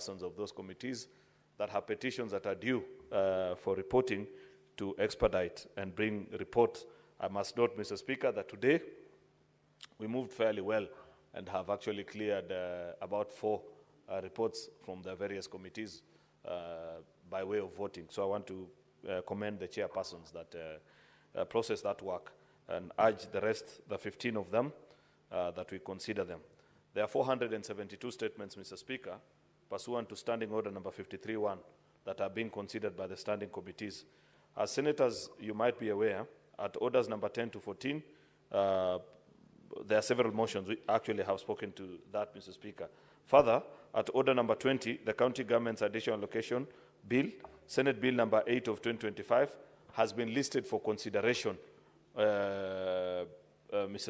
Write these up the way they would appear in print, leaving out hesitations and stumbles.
chairpersons of those committees that have petitions that are due for reporting to expedite and bring reports. I must note, Mr. Speaker, that today we moved fairly well and have actually cleared about 4 reports from the various committees by way of voting. So I want to commend the chairpersons that process that work and urge the rest, the 15 of them, that we consider them. There are 472 statements, Mr. Speaker, pursuant to Standing Order number 53-1 that are being considered by the standing committees. As senators, you might be aware, at orders number 10 to 14, there are several motions. We actually have spoken to that, Mr. Speaker. Further, at order number 20, the County Government's Additional Allocation Bill, Senate Bill number 8 of 2025, has been listed for consideration, Mr.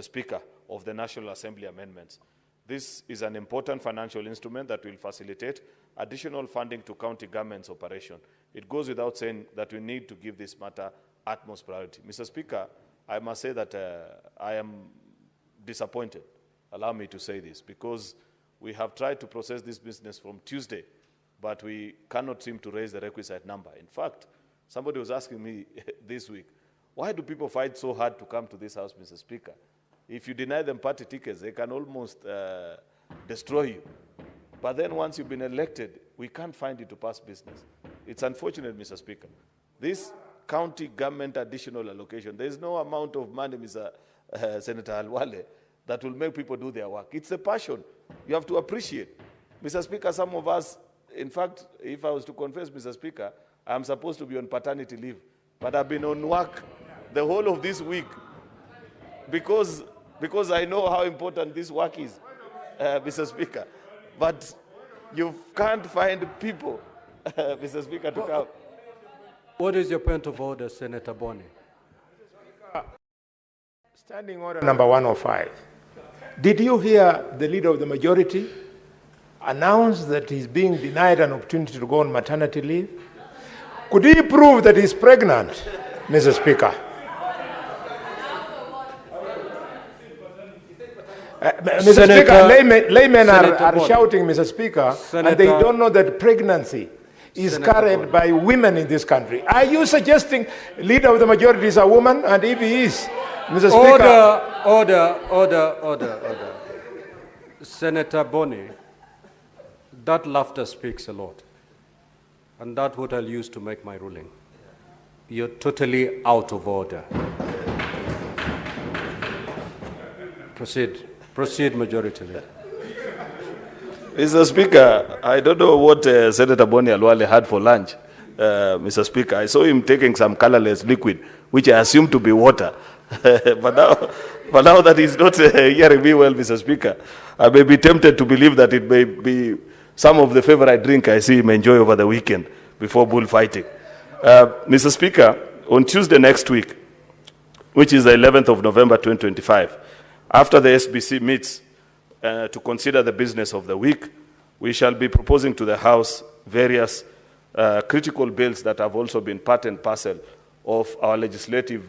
Speaker, of the National Assembly amendments. This is an important financial instrument that will facilitate additional funding to county government's operation. It goes without saying that we need to give this matter utmost priority. Mr. Speaker, I must say that I am disappointed, allow me to say this, because we have tried to process this business from Tuesday, but we cannot seem to raise the requisite number. In fact, somebody was asking me this week, why do people fight so hard to come to this house, Mr. Speaker? If you deny them party tickets, they can almost destroy you. But then once you've been elected, we can't find it to pass business. It's unfortunate, Mr. Speaker. This county government additional allocation, there is no amount of money, Mr. Senator Alwale, that will make people do their work. It's a passion. You have to appreciate. Mr. Speaker, some of us, in fact, if I was to confess, Mr. Speaker, I'm supposed to be on paternity leave, but I've been on work the whole of this week because I know how important this work is, Mr. Speaker. But you can't find people, Mr. Speaker, to come. What is your point of order, Senator Boni? Standing Order number 105. Did you hear the Leader of the Majority announce that he's being denied an opportunity to go on maternity leave? Could he prove that he's pregnant, Mr. Speaker? Mr. Speaker, laymen are shouting, Mr. Speaker, and they don't know that pregnancy is carried by women in this country. Are you suggesting Leader of the Majority is a woman? And if he is, Mr. Speaker... Order. Senator Boni, that laughter speaks a lot. And that's what I'll use to make my ruling. You're totally out of order. Proceed, Majority Leader. Mr. Speaker, I don't know what Senator Boni Alwale had for lunch, Mr. Speaker. I saw him taking some colorless liquid, which I assume to be water. but now that he's not hearing me well, Mr. Speaker, I may be tempted to believe that it may be some of the favorite drink I see him enjoy over the weekend before bullfighting. Mr. Speaker, on Tuesday next week, which is the 11th of November 2025, after the SBC meets to consider the business of the week, we shall be proposing to the House various critical bills that have also been part and parcel of our legislative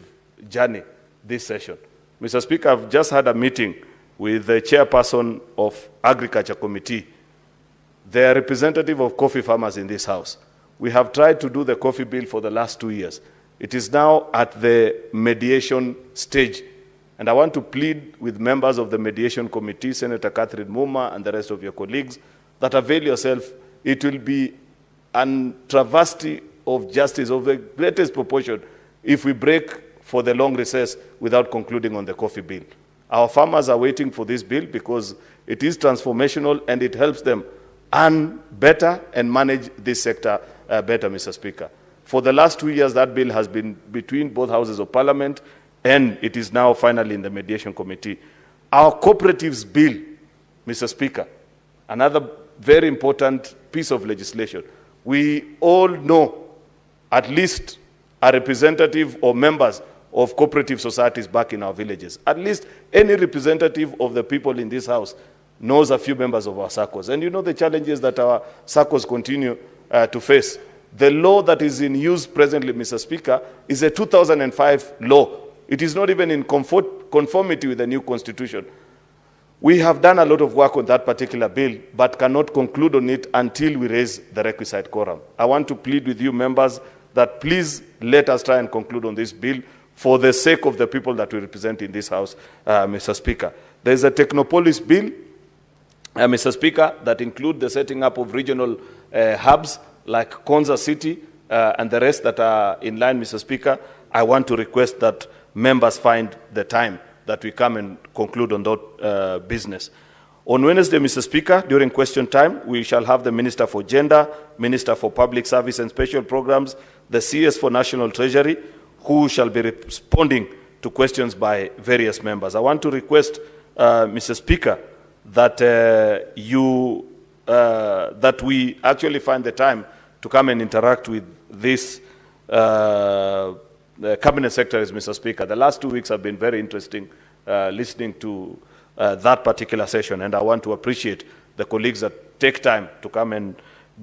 journey this session. Mr. Speaker, I've just had a meeting with the chairperson of Agriculture Committee, the representative of coffee farmers in this House. We have tried to do the coffee bill for the last 2 years. It is now at the mediation stage. And I want to plead with members of the mediation committee, Senator Catherine Muma and the rest of your colleagues, that avail yourself. It will be a travesty of justice of the greatest proportion if we break for the long recess without concluding on the coffee bill. Our farmers are waiting for this bill because it is transformational and it helps them earn better and manage this sector better, Mr. Speaker. For the last 2 years, that bill has been between both houses of parliament, and it is now finally in the mediation committee. Our cooperatives bill, Mr. Speaker, another very important piece of legislation. We all know at least a representative or members of cooperative societies back in our villages. At least any representative of the people in this house knows a few members of our SACCOs. And you know the challenges that our SACCOs continue to face. The law that is in use presently, Mr. Speaker, is a 2005 law. It is not even in conformity with the new constitution. We have done a lot of work on that particular bill, but cannot conclude on it until we raise the requisite quorum. I want to plead with you members that please let us try and conclude on this bill for the sake of the people that we represent in this House, Mr. Speaker. There is a Technopolis bill, Mr. Speaker, that include the setting up of regional hubs like Konza City and the rest that are in line, Mr. Speaker. I want to request that members find the time that we come and conclude on that business. On Wednesday, Mr. Speaker, during question time, we shall have the Minister for Gender, Minister for Public Service and Special Programs, the CS for National Treasury, who shall be responding to questions by various members. I want to request, Mr. Speaker, that that we actually find the time to come and interact with these cabinet secretaries, Mr. Speaker. The last 2 weeks have been very interesting listening to that particular session, and I want to appreciate the colleagues that take time to come and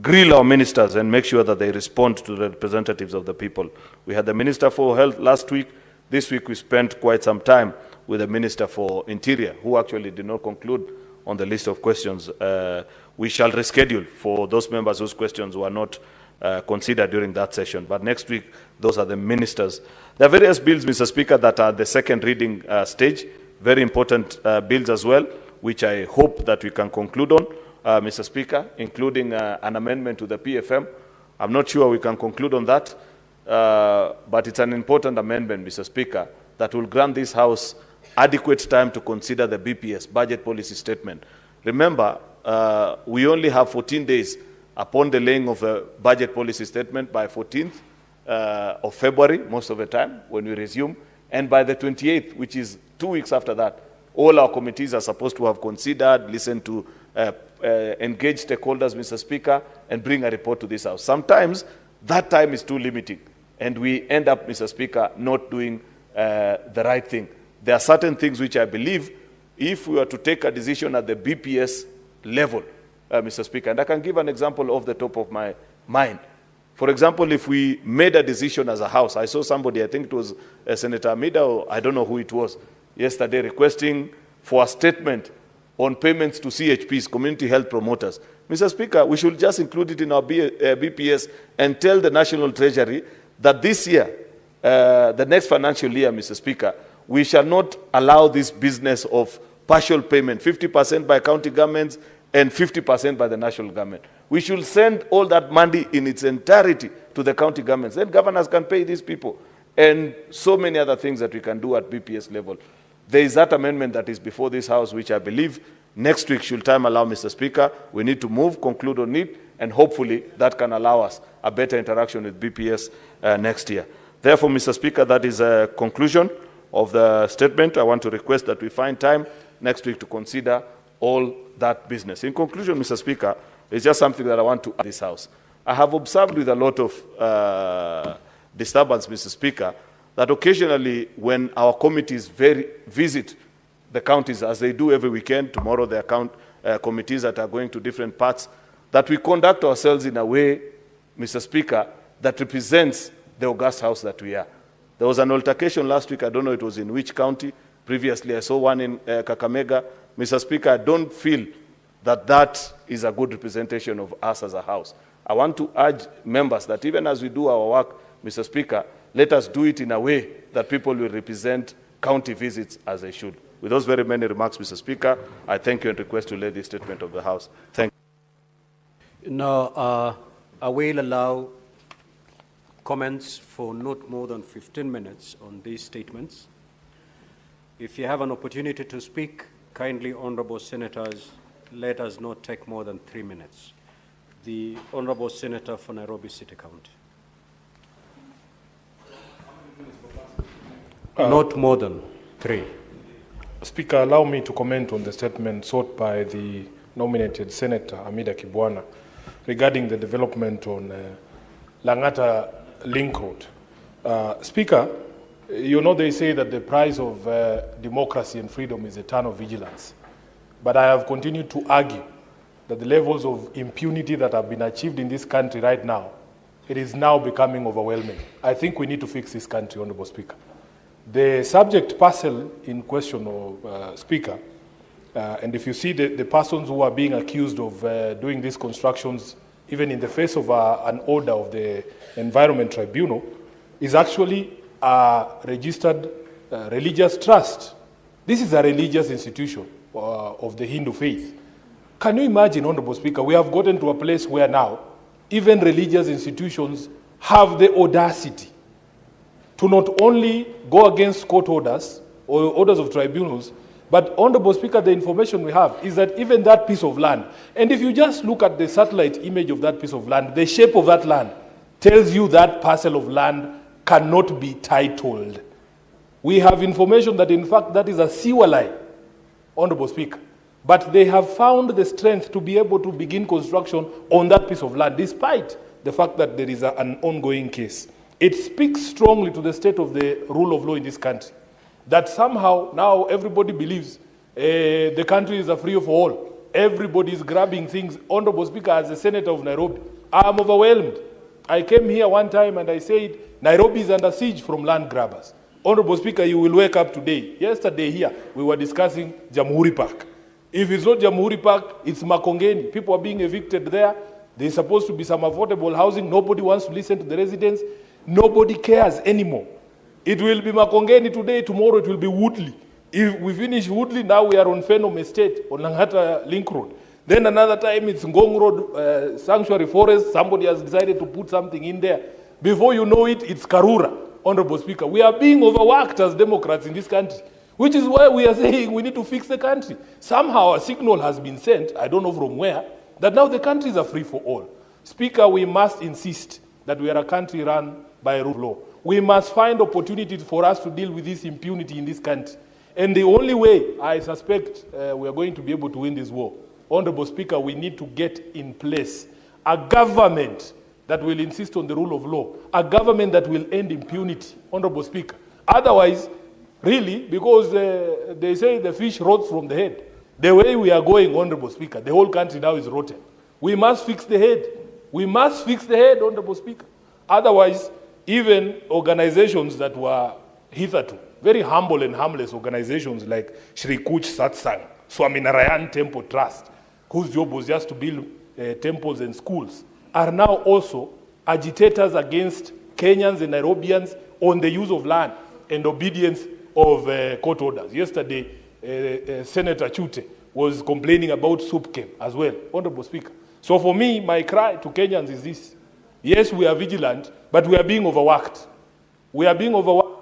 grill our ministers and make sure that they respond to the representatives of the people. We had the Minister for Health last week. This week we spent quite some time with the Minister for Interior, who actually did not conclude on the list of questions. We shall reschedule for those members whose questions were not considered during that session. But next week, those are the ministers. There are various bills, Mr. Speaker, that are the second reading stage, very important bills as well, which I hope that we can conclude on, Mr. Speaker, including an amendment to the PFM. I'm not sure we can conclude on that, but it's an important amendment, Mr. Speaker, that will grant this House adequate time to consider the BPS, Budget Policy Statement. Remember, we only have 14 days upon the laying of a Budget Policy Statement by 14th of February, most of the time, when we resume, and by the 28th, which is 2 weeks after that, all our committees are supposed to have considered, listened to, engage stakeholders, Mr. Speaker, and bring a report to this House. Sometimes that time is too limiting, and we end up, Mr. Speaker, not doing the right thing. There are certain things which I believe, if we were to take a decision at the BPS level, Mr. Speaker, and I can give an example off the top of my mind. For example, if we made a decision as a House, I saw somebody, I think it was Senator Amida, or I don't know who it was, yesterday requesting for a statement on payments to CHPs, community health promoters. Mr. Speaker, we should just include it in our BPS and tell the National Treasury that this year, the next financial year, Mr. Speaker, we shall not allow this business of partial payment, 50% by county governments and 50% by the national government. We should send all that money in its entirety to the county governments. Then governors can pay these people. And so many other things that we can do at BPS level. There is that amendment that is before this House, which I believe next week, should time allow, Mr. Speaker, we need to move, conclude on it, and hopefully that can allow us a better interaction with BPS next year. Therefore, Mr. Speaker, that is a conclusion of the statement. I want to request that we find time next week to consider all that business. In conclusion, Mr. Speaker, it's just something that I want to add to this House. I have observed with a lot of disturbance, Mr. Speaker, that occasionally when our committees visit the counties, as they do every weekend, tomorrow there are committees that are going to different parts, that we conduct ourselves in a way, Mr. Speaker, that represents the august House that we are. There was an altercation last week, I don't know it was in which county. Previously, I saw one in Kakamega. Mr. Speaker, I don't feel that that is a good representation of us as a House. I want to urge members that even as we do our work, Mr. Speaker, let us do it in a way that people will represent county visits as they should. With those very many remarks, Mr. Speaker, I thank you and request to lay this statement of the House. Thank you. Now, I will allow comments for not more than 15 minutes on these statements. If you have an opportunity to speak, kindly, honorable senators, let us not take more than 3 minutes. The honorable senator for Nairobi City County. Not more than 3. Speaker, allow me to comment on the statement sought by the nominated Senator Amida Kibwana regarding the development on Langata Link Road. Speaker, you know they say that the price of democracy and freedom is eternal vigilance. But I have continued to argue that the levels of impunity that have been achieved in this country right now, it is now becoming overwhelming. I think we need to fix this country, Honorable Speaker. The subject parcel in question, Speaker, And if you see the persons who are being accused of doing these constructions, even in the face of an order of the Environment Tribunal, is actually a registered religious trust. This is a religious institution of the Hindu faith. Can you imagine, Honorable Speaker, we have gotten to a place where now even religious institutions have the audacity to not only go against court orders or orders of tribunals, but, Honorable Speaker, the information we have is that even that piece of land, and if you just look at the satellite image of that piece of land, the shape of that land tells you that parcel of land cannot be titled. We have information that, in fact, that is a sewer line, Honorable Speaker. But they have found the strength to be able to begin construction on that piece of land, despite the fact that there is an ongoing case. It speaks strongly to the state of the rule of law in this country, that somehow now everybody believes the country is a free for all. Everybody is grabbing things. Honorable Speaker, as a senator of Nairobi, I'm overwhelmed. I came here one time and I said, Nairobi is under siege from land grabbers. Honorable Speaker, you will wake up today. Yesterday here, we were discussing Jamhuri Park. If it's not Jamhuri Park, it's Makongeni. People are being evicted there. There's supposed to be some affordable housing. Nobody wants to listen to the residents. Nobody cares anymore. It will be Makongeni today, tomorrow it will be Woodley. If we finish Woodley, now we are on Phenom Estate, on Langata Link Road. Then another time it's Ngong Road, Sanctuary Forest, somebody has decided to put something in there. Before you know it, it's Karura, Honorable Speaker. We are being overworked as Democrats in this country, which is why we are saying we need to fix the country. Somehow a signal has been sent, I don't know from where, that now the countries are free for all. Speaker, we must insist that we are a country run by a rule of law. We must find opportunities for us to deal with this impunity in this country. And the only way, I suspect, we are going to be able to win this war, Honorable Speaker, we need to get in place a government that will insist on the rule of law, a government that will end impunity, Honorable Speaker. Otherwise, really, because they say the fish rots from the head, the way we are going, Honorable Speaker, the whole country now is rotten. We must fix the head. We must fix the head, Honorable Speaker. Otherwise, even organizations that were hitherto very humble and harmless organizations like Shri Kuch Satsang, Swaminarayan Temple Trust, whose job was just to build temples and schools, are now also agitators against Kenyans and Nairobians on the use of land and obedience of court orders. Yesterday, Senator Chute was complaining about soup camp as well, Honorable Speaker. So for me, my cry to Kenyans is this. Yes, we are vigilant, but we are being overworked. We are being overworked.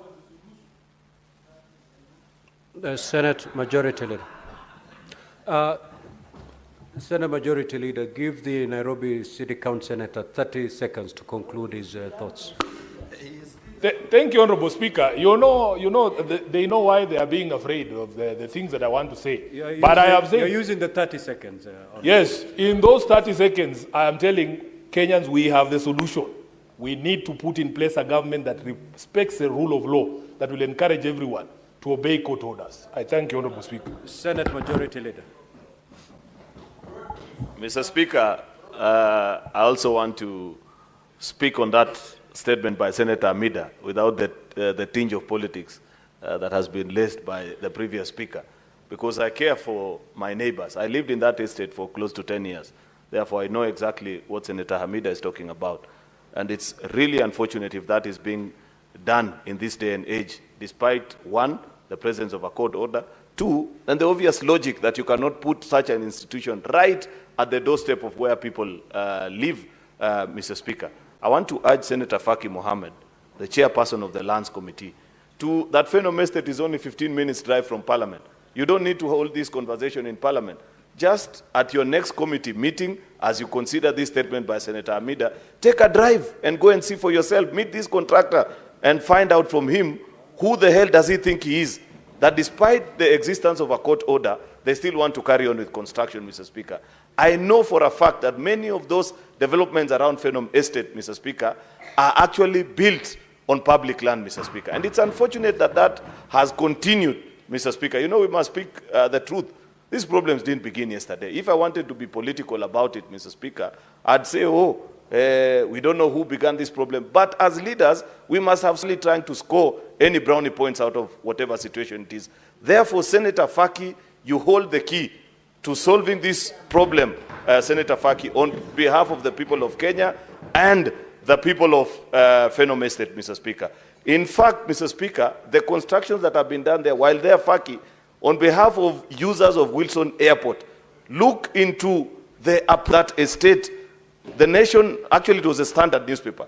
The Senate Majority Leader. Senate Majority Leader, give the Nairobi City Council Senator 30 seconds to conclude his thoughts. Thank you, Honorable Speaker. They know why they are being afraid of the things that I want to say. But I have said... You're using the 30 seconds. Yes, in those 30 seconds, I am telling Kenyans we have the solution. We need to put in place a government that respects the rule of law, that will encourage everyone to obey court orders. I thank you, Honorable Speaker. Senate Majority Leader. Mr. Speaker, I also want to speak on that statement by Senator Amida without the tinge of politics that has been laced by the previous speaker, because I care for my neighbors. I lived in that estate for close to 10 years. Therefore, I know exactly what Senator Hamida is talking about. And it's really unfortunate if that is being done in this day and age, despite, one, the presence of a court order, two, and the obvious logic that you cannot put such an institution right at the doorstep of where people live, Mr. Speaker. I want to urge Senator Faki Mohammed, the chairperson of the Lands Committee, that Phenom Estate is only 15 minutes drive from Parliament. You don't need to hold this conversation in Parliament. Just at your next committee meeting, as you consider this statement by Senator Amida, take a drive and go and see for yourself. Meet this contractor and find out from him who the hell does he think he is, that despite the existence of a court order, they still want to carry on with construction, Mr. Speaker. I know for a fact that many of those developments around Phenom Estate, Mr. Speaker, are actually built on public land, Mr. Speaker. And it's unfortunate that that has continued, Mr. Speaker. You know, we must speak the truth. These problems didn't begin yesterday. If I wanted to be political about it, Mr. Speaker, I'd say, we don't know who began this problem. But as leaders, we must have really trying to score any brownie points out of whatever situation it is. Therefore, Senator Faki, you hold the key to solving this problem, Senator Faki, on behalf of the people of Kenya and the people of Phnom Estate, Mr. Speaker. In fact, Mr. Speaker, the constructions that have been done there, while they're Faki, on behalf of users of Wilson Airport, look into that estate. The Nation, actually it was a Standard newspaper,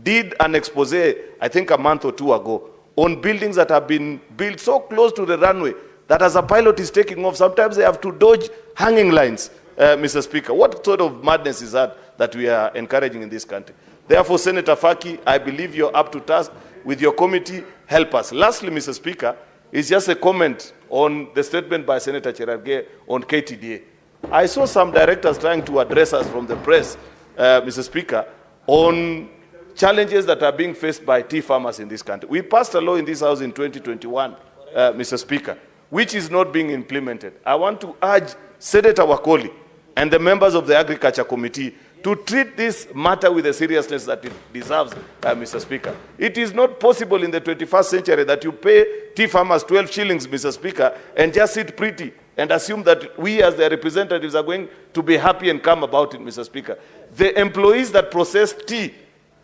did an expose, I think a month or two ago, on buildings that have been built so close to the runway that as a pilot is taking off, sometimes they have to dodge hanging lines, Mr. Speaker. What sort of madness is that we are encouraging in this country? Therefore, Senator Faki, I believe you're up to task with your committee. Help us. Lastly, Mr. Speaker, is just a comment on the statement by Senator Cherargei on KTDA. I saw some directors trying to address us from the press, Mr. Speaker, on challenges that are being faced by tea farmers in this country. We passed a law in this House in 2021, Mr. Speaker, which is not being implemented. I want to urge Senator Wakoli and the members of the Agriculture Committee to treat this matter with the seriousness that it deserves, Mr. Speaker. It is not possible in the 21st century that you pay tea farmers 12 shillings, Mr. Speaker, and just sit pretty and assume that we as their representatives are going to be happy and calm about it, Mr. Speaker. The employees that process tea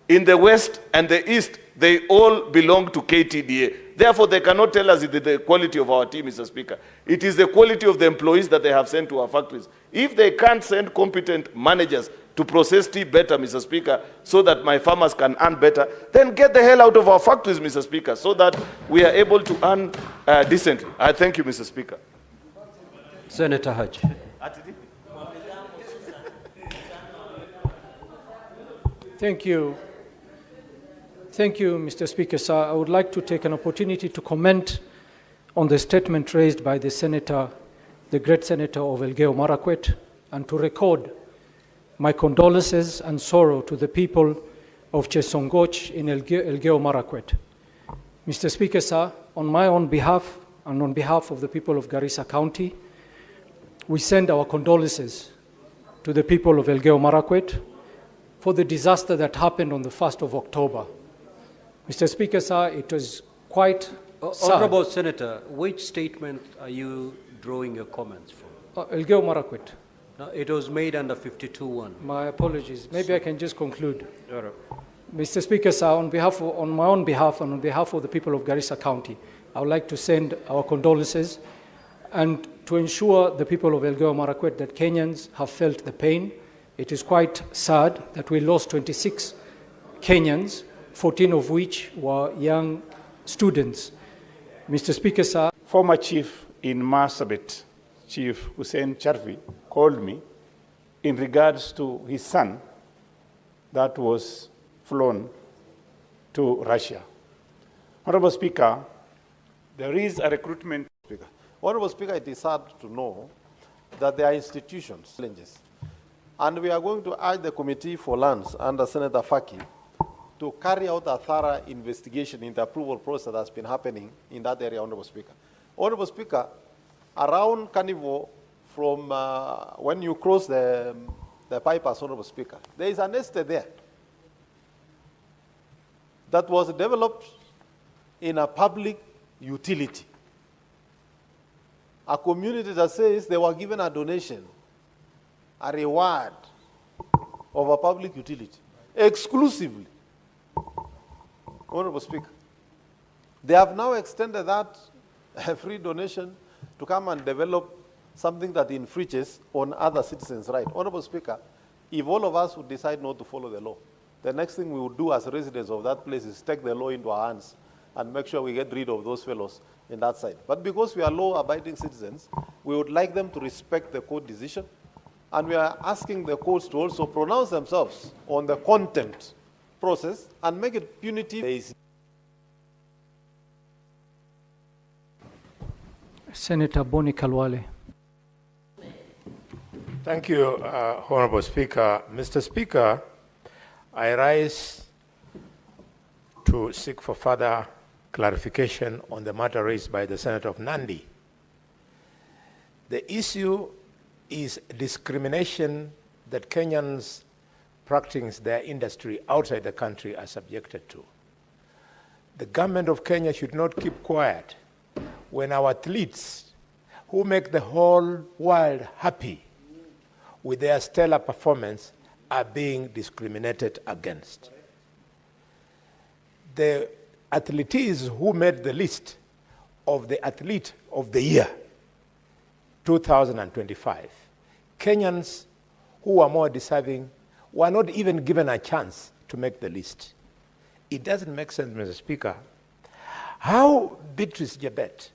in the West and the East, they all belong to KTDA. Therefore, they cannot tell us the quality of our tea, Mr. Speaker. It is the quality of the employees that they have sent to our factories. If they can't send competent managers to process tea better, Mr. Speaker, so that my farmers can earn better, then get the hell out of our factories, Mr. Speaker, so that we are able to earn decently. I thank you, Mr. Speaker. Senator Haj. Thank you. Thank you, Mr. Speaker, sir. I would like to take an opportunity to comment on the statement raised by the Senator, the great Senator of Elgeyo Marakwet, and to record my condolences and sorrow to the people of Chesongoch in Elgeyo Marakwet. Mr. Speaker, sir, on my own behalf and on behalf of the people of Garissa County, we send our condolences to the people of Elgeyo Marakwet for the disaster that happened on the 1st of October. Mr. Speaker, sir, it was quite sad. Honorable Senator, which statement are you drawing your comments from? Elgeyo Marakwet. No, it was made under 52(1). My apologies. Maybe I can just conclude. Mr. Speaker, sir, on my own behalf and on behalf of the people of Garissa County, I would like to send our condolences and to ensure the people of Elgeyo Marakwet that Kenyans have felt the pain. It is quite sad that we lost 26 Kenyans, 14 of which were young students. Mr. Speaker, sir. Former chief in Marsabit, Chief Hussein Charvi, called me in regards to his son that was flown to Russia. Honorable Speaker, there is a recruitment. Honorable Speaker, it is sad to know that there are institutions, challenges. And we are going to urge the Committee for Lands under Senator Faki to carry out a thorough investigation in the approval process that's been happening in that area, Honorable Speaker. Honorable Speaker, around Carnival, from when you cross the bypass, Honorable Speaker, there is an estate there that was developed in a public utility. A community that says they were given a donation, a reward of a public utility, exclusively. Honorable Speaker, they have now extended that free donation to come and develop something that infringes on other citizens' rights. Honorable Speaker, if all of us would decide not to follow the law, the next thing we would do as residents of that place is take the law into our hands and make sure we get rid of those fellows in that side. But because we are law-abiding citizens, we would like them to respect the court decision, and we are asking the courts to also pronounce themselves on the contempt process and make it punitive. Senator Boni Kalwale. Thank you, Honorable Speaker. Mr. Speaker, I rise to seek for further clarification on the matter raised by the Senator of Nandi. The issue is discrimination that Kenyans practicing their industry outside the country are subjected to. The government of Kenya should not keep quiet when our athletes who make the whole world happy with their stellar performance are being discriminated against. The athletes who made the list of the athlete of the year, 2025, Kenyans who are more deserving were not even given a chance to make the list. It doesn't make sense, Mr. Speaker, how Beatrice Jebet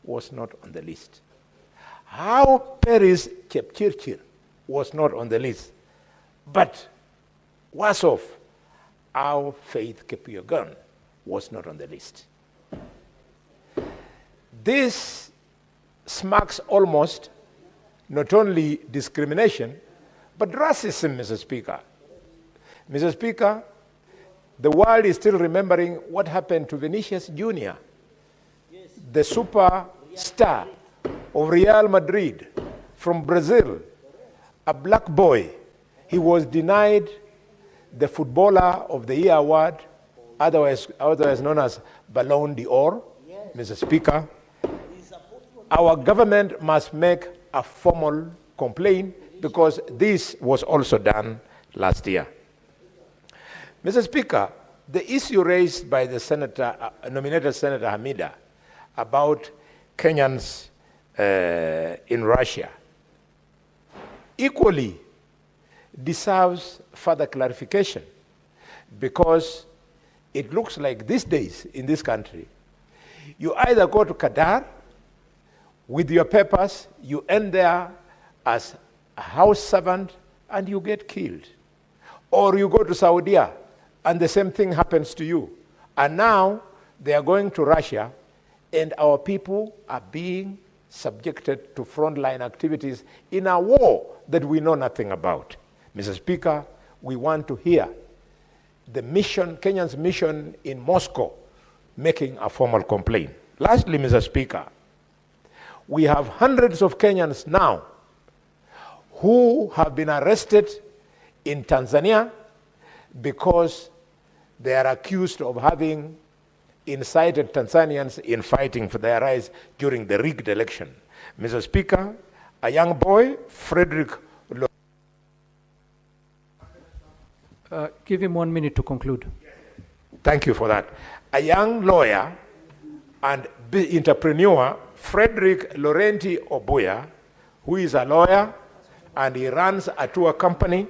was not on the list, how Paris Chepchirchir was not on the list, but worse off, how Faith Kipyegon was not on the list. This smacks almost not only discrimination, but racism, Mr. Speaker. Mr. Speaker, the world is still remembering what happened to Vinicius Jr., the superstar of Real Madrid from Brazil, a black boy. He was denied the Footballer of the Year award, otherwise known as Ballon d'Or, Mr. Speaker. Our government must make a formal complaint because this was also done last year. Mr. Speaker, the issue raised by the nominated Senator Hamida about Kenyans in Russia equally deserves further clarification, because it looks like these days in this country, you either go to Qatar with your papers, you end there as a house servant and you get killed. Or you go to Saudi and the same thing happens to you. And now they are going to Russia and our people are being subjected to frontline activities in a war that we know nothing about. Mr. Speaker, we want to hear the mission, Kenya's mission in Moscow, making a formal complaint. Lastly, Mr. Speaker, we have hundreds of Kenyans now who have been arrested in Tanzania because they are accused of having incited Tanzanians in fighting for their rights during the rigged election. Mr. Speaker, a young boy, Frederick. Give him 1 minute to conclude. Thank you for that. A young lawyer and entrepreneur, Frederick Laurenti Obuya, who is a lawyer and he runs a tour company,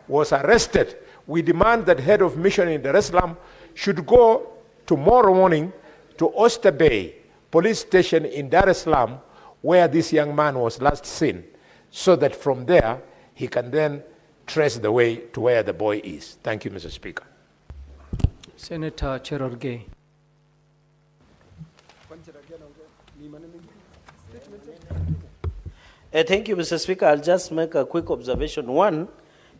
was arrested. We demand that head of mission in Dar es Salaam should go tomorrow morning to Oyster Bay police station in Dar es Salaam, where this young man was last seen, so that from there he can then trace the way to where the boy is. Thank you, Mr. Speaker. Senator Cherargei. Thank you, Mr. Speaker. I'll just make a quick observation. One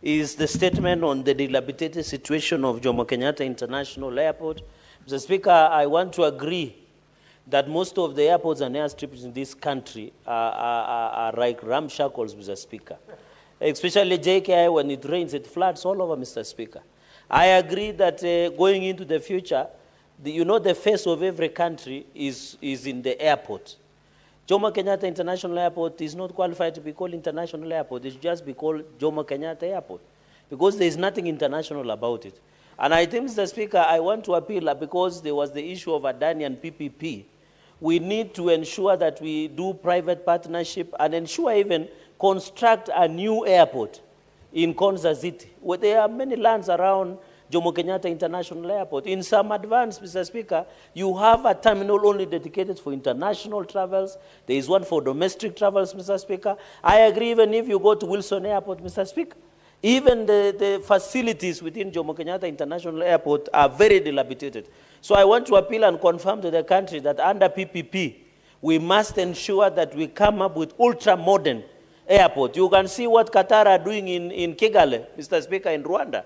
is the statement on the dilapidated situation of Jomo Kenyatta International Airport. Mr. Speaker, I want to agree that most of the airports and airstrips in this country are like ramshackles, Mr. Speaker. Especially JKI, when it rains, it floods all over, Mr. Speaker. I agree that going into the future, the face of every country is in the airport. Jomo Kenyatta International Airport is not qualified to be called International Airport. It should just be called Jomo Kenyatta Airport, because there is nothing international about it. And I think, Mr. Speaker, I want to appeal, because there was the issue of Adani and PPP. We need to ensure that we do private partnership and ensure even construct a new airport in Konza City, where there are many lands around Jomo Kenyatta International Airport. In some advance, Mr. Speaker, you have a terminal only dedicated for international travels. There is one for domestic travels, Mr. Speaker. I agree, even if you go to Wilson Airport, Mr. Speaker, even the facilities within Jomo Kenyatta International Airport are very dilapidated. So I want to appeal and confirm to the country that under PPP, we must ensure that we come up with ultra-modern airport. You can see what Qatar are doing in Kigali, Mr. Speaker, in Rwanda.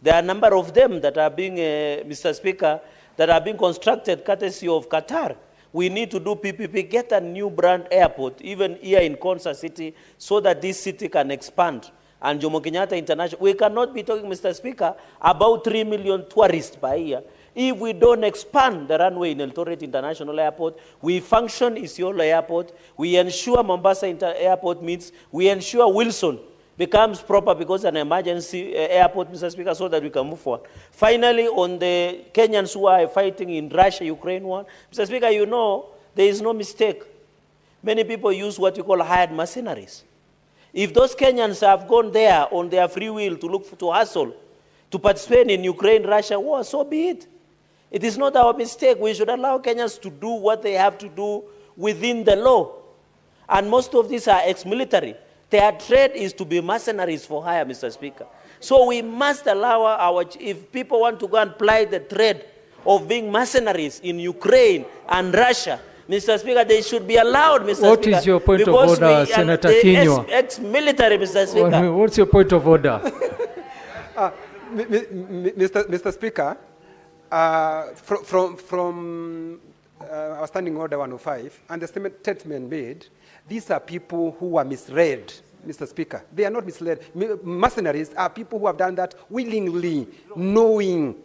There are a number of them that are being, Mr. Speaker, that are being constructed courtesy of Qatar. We need to do PPP, get a new brand airport, even here in Konza City, so that this city can expand and Jomo Kenyatta International. We cannot be talking, Mr. Speaker, about 3 million tourists per year if we don't expand the runway in Eldoret International Airport. We function Isiolo Airport. We ensure Mombasa Airport meets. We ensure Wilson becomes proper because an emergency airport, Mr. Speaker, so that we can move forward. Finally, on the Kenyans who are fighting in Russia-Ukraine war, Mr. Speaker, you know, there is no mistake. Many people use what you call hired mercenaries. If those Kenyans have gone there on their free will to hustle, to participate in Ukraine-Russia war, so be it. It is not our mistake. We should allow Kenyans to do what they have to do within the law. And most of these are ex-military. Their trade is to be mercenaries for hire, Mr. Speaker. So we must allow if people want to go and ply the trade of being mercenaries in Ukraine and Russia, Mr. Speaker, they should be allowed, Mr. Speaker. What is your point of order, Senator Kinyua? Ex-military, Mr. Speaker. What's your point of order? Mr. Speaker, from our standing order 105 and the statement made, these are people who are misled, Mr. Speaker. They are not misled. Mercenaries are people who have done that willingly, knowing.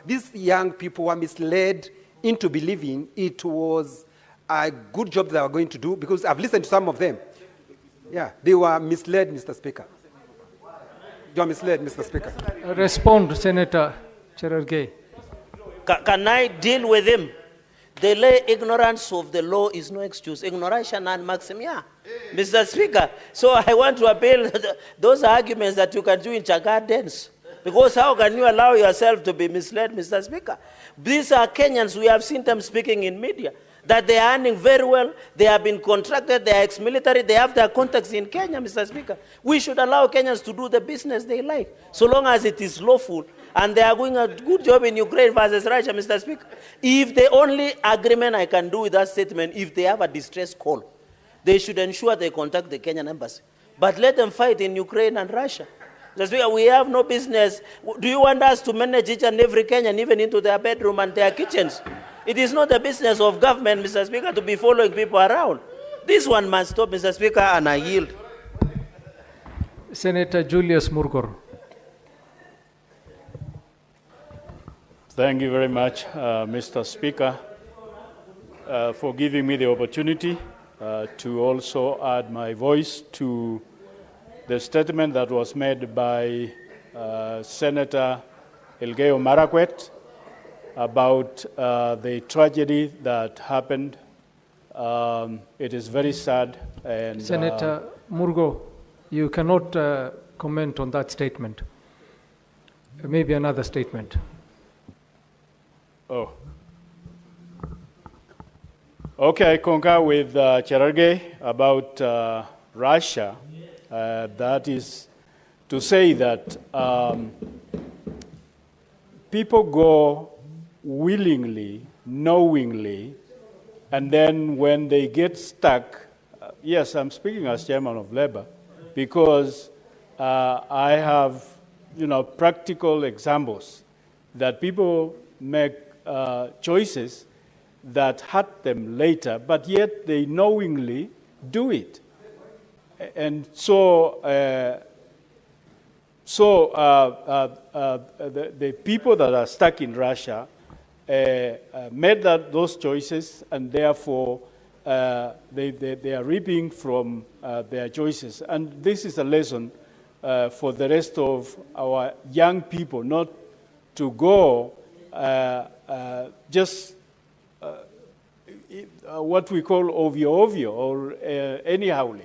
These young people were misled into believing it was a good job they were going to do, because I've listened to some of them. Yeah, they were misled, Mr. Speaker. You are misled, Mr. Speaker. Respond, Senator Cherargei. Can I deal with him? The lay ignorance of the law is no excuse. Ignoration and maximia, Mr. Speaker. So I want to appeal those arguments that you can do in gardens. Because how can you allow yourself to be misled, Mr. Speaker? These are Kenyans. We have seen them speaking in media that they are earning very well. They have been contracted. They are ex-military. They have their contacts in Kenya, Mr. Speaker. We should allow Kenyans to do the business they like, so long as it is lawful. And they are doing a good job in Ukraine versus Russia, Mr. Speaker. If the only agreement I can do with that statement, if they have a distress call, they should ensure they contact the Kenyan embassy. But let them fight in Ukraine and Russia. Mr. Speaker, we have no business. Do you want us to manage each and every Kenyan, even into their bedroom and their kitchens? It is not the business of government, Mr. Speaker, to be following people around. This one must stop, Mr. Speaker, and I yield. Senator Julius Murgor. Thank you very much, Mr. Speaker, for giving me the opportunity to also add my voice to the statement that was made by Senator Elgeyo Marakwet about the tragedy that happened. It is very sad. And Senator Murgo, you cannot comment on that statement. Maybe another statement. Oh. Okay, I concur with Cherargei about Russia. That is to say that people go willingly, knowingly, and then when they get stuck, yes, I'm speaking as chairman of Labour, because I have, practical examples that people make choices that hurt them later, but yet they knowingly do it. And so, the people that are stuck in Russia made those choices, and therefore they are reaping from their choices. And this is a lesson for the rest of our young people, not to go just what we call ovio or anyhowly,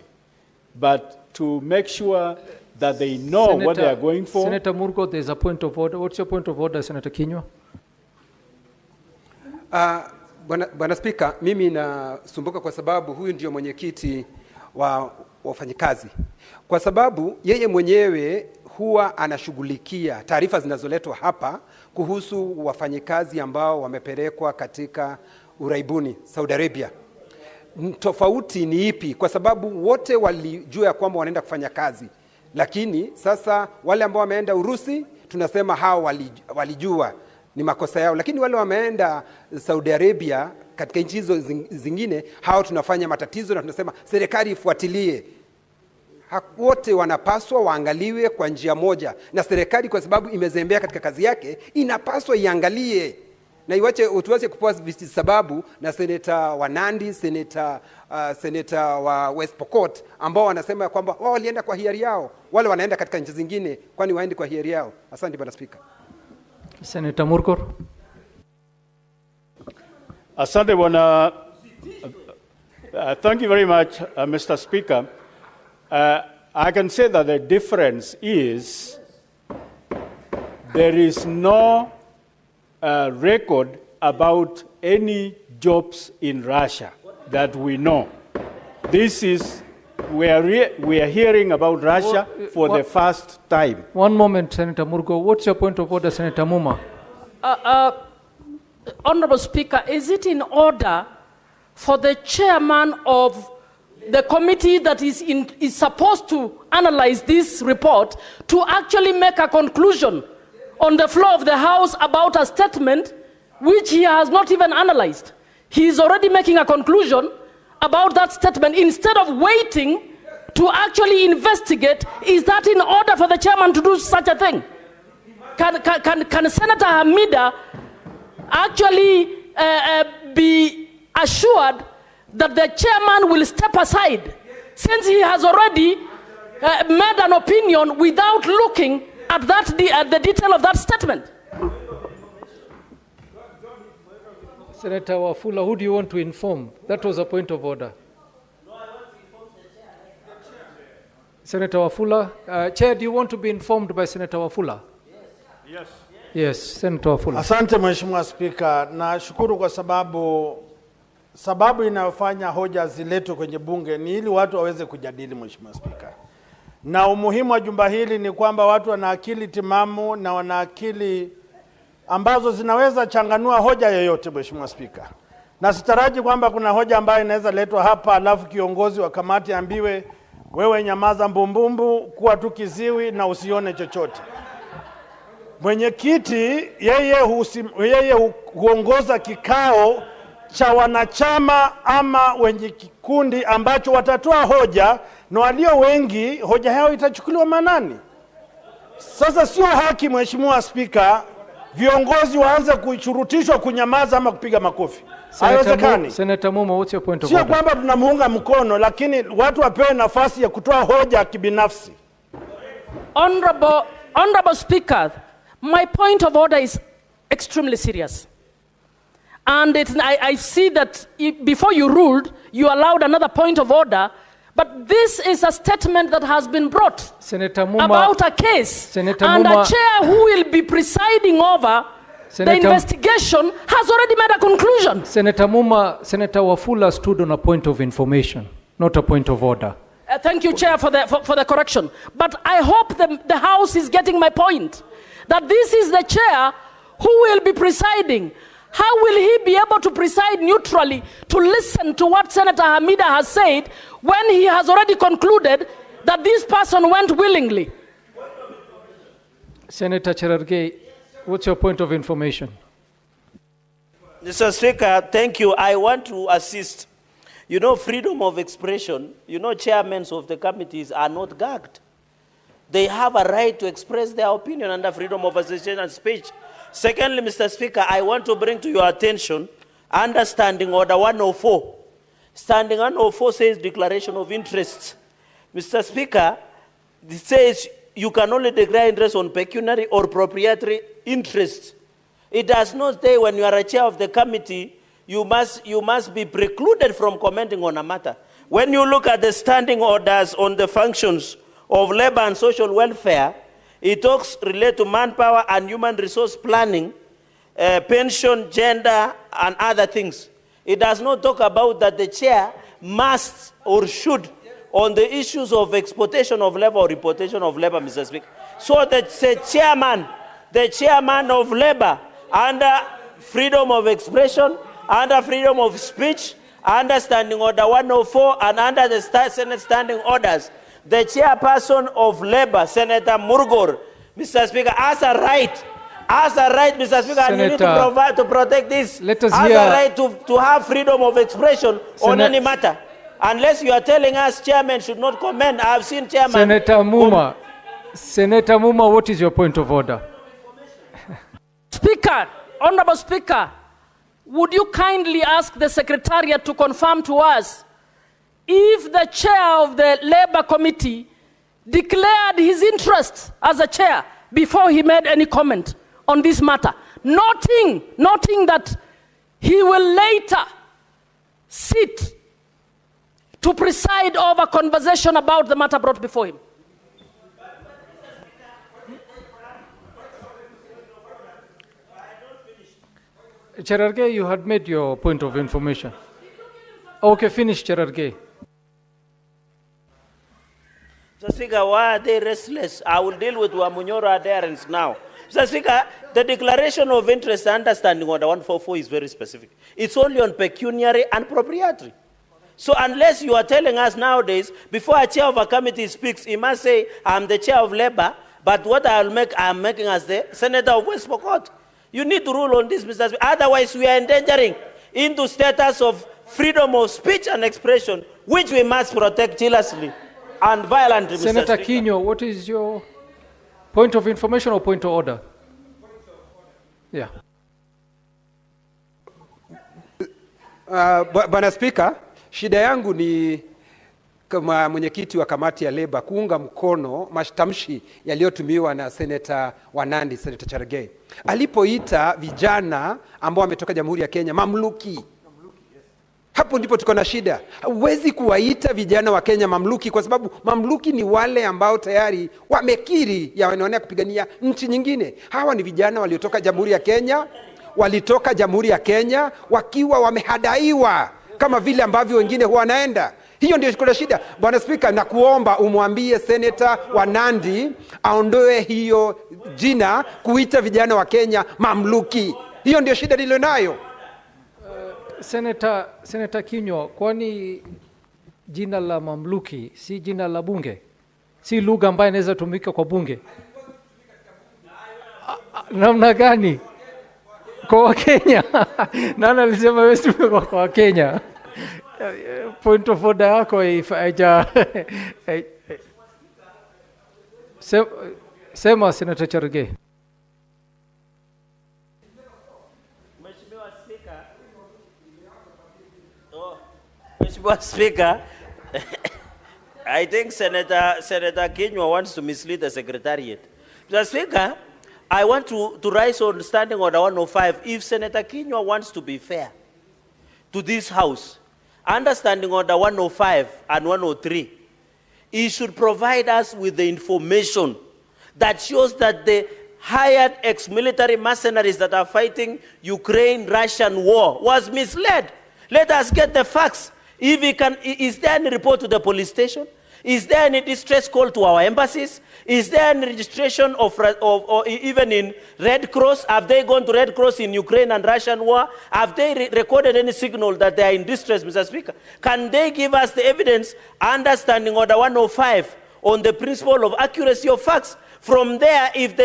but to make sure that they know Senator, what they are going for. Senator Murgo, there's a point of order. What's your point of order, Senator Kinyua? Bwana Spika, mimi nasumbuka kwa sababu huyu ndio mwenyekiti wa wafanyikazi. Kwa sababu yeye mwenyewe huwa anashughulikia taarifa zinazoletwa hapa kuhusu wafanyikazi ambao wamepelekwa katika uraibuni Saudi Arabia. Tofauti ni ipi? Kwa sababu wote walijua ya kwamba wanaenda kufanya kazi. Lakini sasa wale ambao wameenda Urusi tunasema hao walijua ni makosa yao, lakini wale wameenda Saudi Arabia katika nchi hizo zingine hao tunafanya matatizo na tunasema serikali ifuatilie. wote wanapaswa waangaliwe kwa njia moja, na serikali kwa sababu imezembea katika kazi yake inapaswa iangalie na tuache kupewa sababu na seneta wa Nandi, seneta wa West Pokot ambao wanasema kwamba wao walienda kwa hiari yao, wale wanaenda katika nchi zingine kwani waende kwa hiari yao. Asante Bwana Spika. Senator Murgor. Asante Bwana. Thank you very much, Mr. Speaker. I can say that the difference is there is no record about any jobs in Russia that we know. This is, we are hearing about Russia for the first time. One moment, Senator Murgo. What's your point of order, Senator Muma? Honorable Speaker, is it in order for the chairman of the committee that is supposed to analyze this report to actually make a conclusion on the floor of the House about a statement which he has not even analyzed? He is already making a conclusion about that statement instead of waiting to actually investigate. Is that in order for the chairman to do such a thing? Can Senator Hamida actually be assured that the chairman will step aside since he has already made an opinion without looking at the detail of that statement? Senator Wafula, who do you want to inform? That was a point of order. Senator Wafula, Chair, do you want to be informed by Senator Wafula? Yes. Yes, Senator Wafula. Asante Mheshimiwa Spika, na shukuru kwa sababu inayofanya hoja ziletwe kwenye bunge ni ili watu waweze kujadili Mheshimiwa Spika. Na umuhimu wa jumba hili ni kwamba watu wana akili timamu na wana akili ambazo zinaweza changanua hoja yoyote Mheshimiwa Spika. Na sitaraji kwamba kuna hoja ambayo inaweza letwa hapa alafu kiongozi wa kamati ambiwe wewe nyamaza mbumbumbu, kuwa tu kiziwi na usione chochote. Mwenyekiti yeye huongoza kikao cha wanachama ama wenye kikundi ambacho watatoa hoja na walio wengi hoja yao itachukuliwa manani. Sasa sio haki Mheshimiwa Spika viongozi waanze kushurutishwa kunyamaza ama kupiga makofi. Haiwezekani. Senator Muma, what's your point of order? Sio kwamba tunamuunga mkono, lakini watu wapewe nafasi ya kutoa hoja kibinafsi. Honorable Speaker, my point of order is extremely serious. And I see that before you ruled, you allowed another point of order, but this is a statement that has been brought Senator Muma, about a case. Senator and Muma, a chair who will be presiding over the investigation has already made a conclusion. Senator Muma, Senator Wafula stood on a point of information, not a point of order. Thank you, Chair, for the correction. But I hope the House is getting my point, that this is the chair who will be presiding. How will he be able to preside neutrally to listen to what Senator Hamida has said when he has already concluded that this person went willingly? Senator Cherargei, what's your point of information? Mr. Speaker, thank you. I want to assist. You know, freedom of expression, you know, chairmen of the committees are not gagged. They have a right to express their opinion under freedom of association and speech. Secondly, Mr. Speaker, I want to bring to your attention under Standing Order 104. Standing 104 says declaration of interests. Mr. Speaker, it says you can only declare interest on pecuniary or proprietary interests. It does not say when you are a chair of the committee, you must be precluded from commenting on a matter. When you look at the standing orders on the functions of labor and social welfare, it talks relate to manpower and human resource planning, pension, gender, and other things. It does not talk about that the chair must or should on the issues of exploitation of labor or importation of labor, Mr. Speaker. So the chairman of labor under freedom of expression, under freedom of speech, under Standing Order 104, and under the Senate standing orders, the chairperson of labor, Senator Murgor, Mr. Speaker, has a right, Mr. Speaker, and you need to protect this, has a right to have freedom of expression on any matter. Unless you are telling us chairman should not comment. I have seen chairman. Senator Muma, what is your point of order? Speaker, Honorable Speaker, would you kindly ask the Secretariat to confirm to us if the chair of the Labour Committee declared his interest as a chair before he made any comment on this matter, noting that he will later sit to preside over conversation about the matter brought before him? Cherargei, you had made your point of information. Okay, finish, Cherargei. Mr. Speaker, why are they restless? I will deal with Wamunyoro adherents now. Mr. Speaker, the declaration of interest understanding order 144 is very specific. It's only on pecuniary and proprietary. So unless you are telling us nowadays, before a chair of a committee speaks, he must say, I'm the chair of Labour, but what I'm making as the Senator of West Pokot. You need to rule on this, Mr. Speaker. Otherwise, we are endangering into status of freedom of speech and expression, which we must protect jealously and violently, Senator Mr. Speaker. Kinyo, what is your point of information or point of order? Yeah. Bwana Spika, shida yangu ni kama mwenyekiti wa kamati ya Labour kuunga mkono mastamshi yaliyotumiwa na Senator wa Nandi, Senator Cherargei. Alipoita vijana ambao wametoka Jamhuri ya Kenya mamluki. Hapo ndipo tuko na shida. Huwezi kuwaita vijana wa Kenya mamluki kwa sababu mamluki ni wale ambao tayari wamekiri ya wanaonea kupigania nchi nyingine. Hawa ni vijana waliotoka Jamhuri ya Kenya, walitoka Jamhuri ya Kenya wakiwa wamehadaiwa kama vile ambavyo wengine huwa wanaenda. Hiyo ndio kuna shida. Bwana Spika, na kuomba umwambie Senator wa Nandi aondoe hiyo jina kuita vijana wa Kenya mamluki. Hiyo ndio shida nilio nayo. Senator Kinyo, kwani jina la mamluki si jina la bunge? Si lugha ambayo inaweza tumika kwa bunge? Namna gani? Kwa Kenya. Nani alisema wewe tumika kwa Kenya? Point of order yako sema Senator Cherargei. Mr. Speaker, I think Senator Kinyua wants to mislead the Secretariat. Mr. Speaker, I want to rise on Standing Order 105. If Senator Kinyua wants to be fair to this House, under Standing Order 105 and 103, he should provide us with the information that shows that the hired ex-military mercenaries that are fighting Ukraine-Russian war was misled. Let us get the facts. If he can, is there any report to the police station? Is there any distress call to our embassies? Is there any registration or even in Red Cross? Have they gone to Red Cross in Ukraine and Russian war? Have they recorded any signal that they are in distress, Mr. Speaker? Can they give us the evidence, understanding Order 105, on the principle of accuracy of facts? From there, if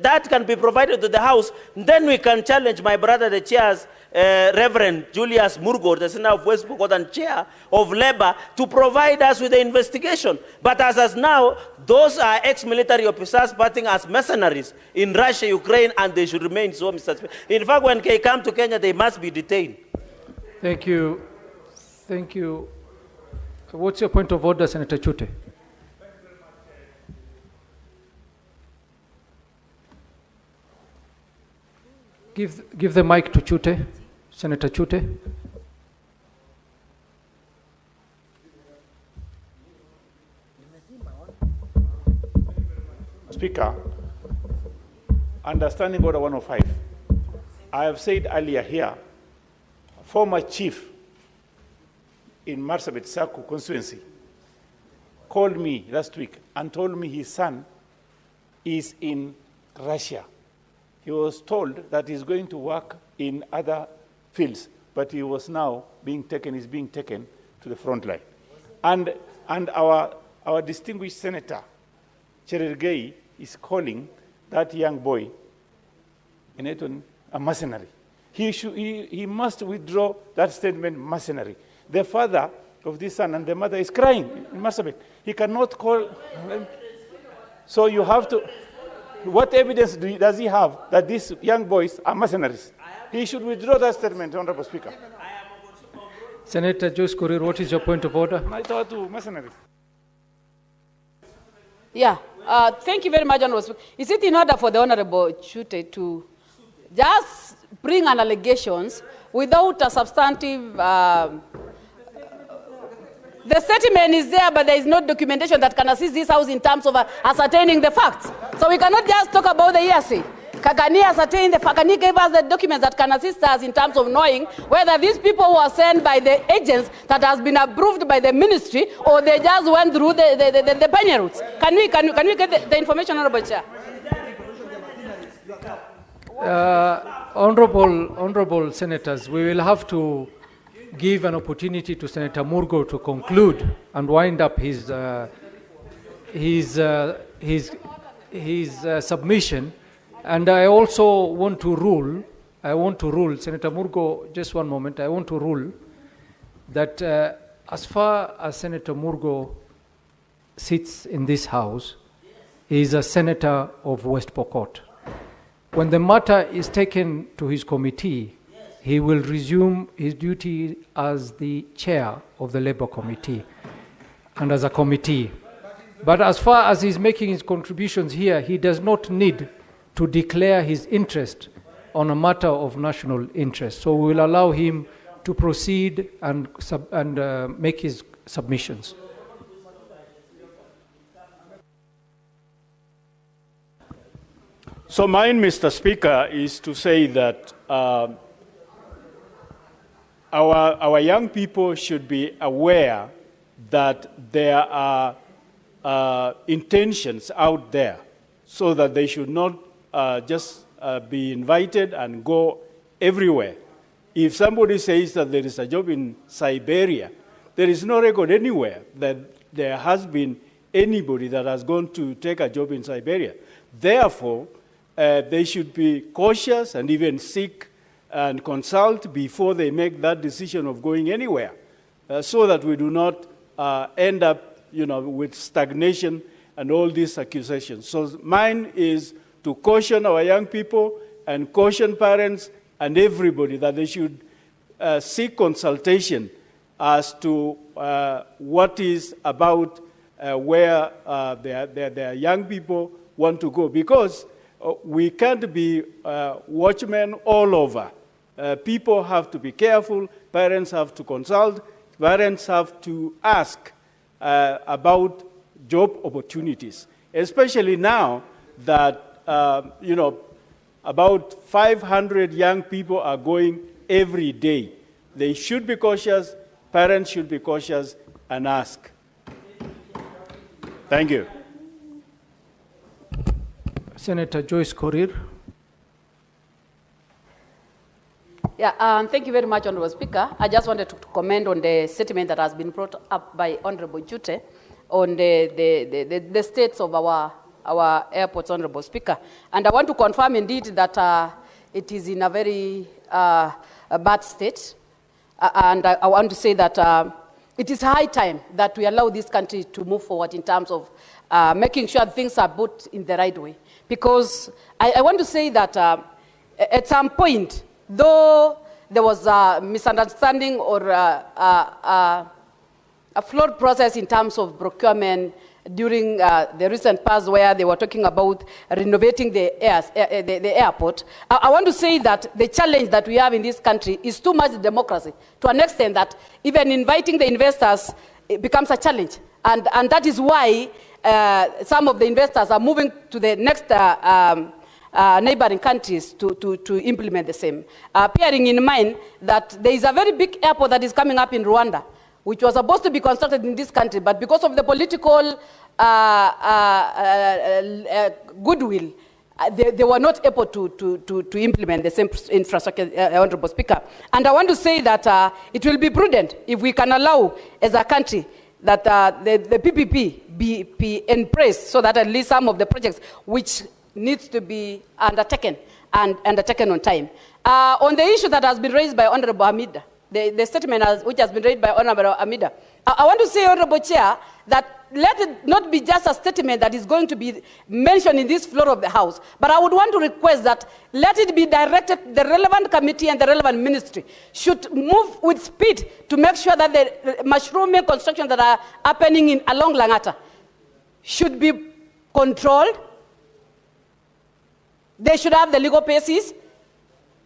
that can be provided to the House, then we can challenge my brother, the chairs, Reverend Julius Murgor, the Senator of West Pokot and Chair of Labour, to provide us with the investigation. But as now, those are ex-military officers acting as mercenaries in Russia, Ukraine, and they should remain so, Mr. Speaker. In fact, when they come to Kenya, they must be detained. Thank you. Thank you. What's your point of order, Senator Chute? Give the mic to Chute, Senator Chute. Speaker, understanding Order 105, I have said earlier here, former chief in Marsabit Saku constituency called me last week and told me his son is in Russia. He was told that he's going to work in other fields, but he was now being taken to the front line. And our distinguished Senator, Cherargei, is calling that young boy in Eton a mercenary. He must withdraw that statement, mercenary. The father of this son, and the mother is crying in Marsabit. He cannot call. So you have to. What evidence does he have that these young boys are mercenaries? He should withdraw that statement, Honorable Speaker. Senator Joyce Korir, what is your point of order? I thought to mercenaries. Yeah, thank you very much, Honorable Speaker. Is it in order for the Honorable Chute to just bring an allegations without a substantive... the statement is there, but there is no documentation that can assist this House in terms of ascertaining the facts. So we cannot just talk about the hearsay. Can he ascertain the fact? Can he give us the documents that can assist us in terms of knowing whether these people were sent by the agents that has been approved by the ministry, or they just went through the pioneer routes? Can we get the information, Honorable Chair? Honorable senators, we will have to give an opportunity to Senator Murgo to conclude and wind up his submission. And I also want to rule, Senator Murgo, just one moment, I want to rule that as far as Senator Murgo sits in this House, he is a senator of West Pokot. When the matter is taken to his committee, he will resume his duty as the chair of the Labour Committee and as a committee. But as far as he's making his contributions here, he does not need to declare his interest on a matter of national interest. So we will allow him to proceed and make his submissions. So mine, Mr. Speaker, is to say that our young people should be aware that there are intentions out there, so that they should not just be invited and go everywhere. If somebody says that there is a job in Siberia, there is no record anywhere that there has been anybody that has gone to take a job in Siberia. Therefore, they should be cautious and even seek and consult before they make that decision of going anywhere, so that we do not end up, with stagnation and all these accusations. So mine is to caution our young people and caution parents and everybody that they should seek consultation as to what is about where their young people want to go, because we can't be watchmen all over. People have to be careful, parents have to consult, parents have to ask about job opportunities, especially now that, about 500 young people are going every day. They should be cautious, parents should be cautious and ask. Thank you. Senator Joyce Korir. Yeah, thank you very much, Honorable Speaker. I just wanted to comment on the statement that has been brought up by Honorable Jute on the states of our airports, Honorable Speaker. And I want to confirm indeed that it is in a very bad state. And I want to say that it is high time that we allow this country to move forward in terms of making sure things are put in the right way. Because I want to say that at some point, though there was a misunderstanding or a flawed process in terms of procurement during the recent past where they were talking about renovating the airport, I want to say that the challenge that we have in this country is too much democracy, to an extent that even inviting the investors becomes a challenge. And that is why some of the investors are moving to the next neighboring countries to implement the same. Bearing in mind that there is a very big airport that is coming up in Rwanda, which was supposed to be constructed in this country, but because of the political goodwill, they were not able to implement the same infrastructure, Honorable Speaker. And I want to say that it will be prudent if we can allow, as a country, that the PPP be embraced, so that at least some of the projects which needs to be undertaken and undertaken on time. On the issue that has been raised by Honorable Hamida, the statement which has been read by Honorable Amida. I want to say, Honorable Chair, that let it not be just a statement that is going to be mentioned in this floor of the House, but I would want to request that let it be directed, the relevant committee and the relevant ministry should move with speed to make sure that the mushrooming construction that are happening along Langata should be controlled. They should have the legal basis.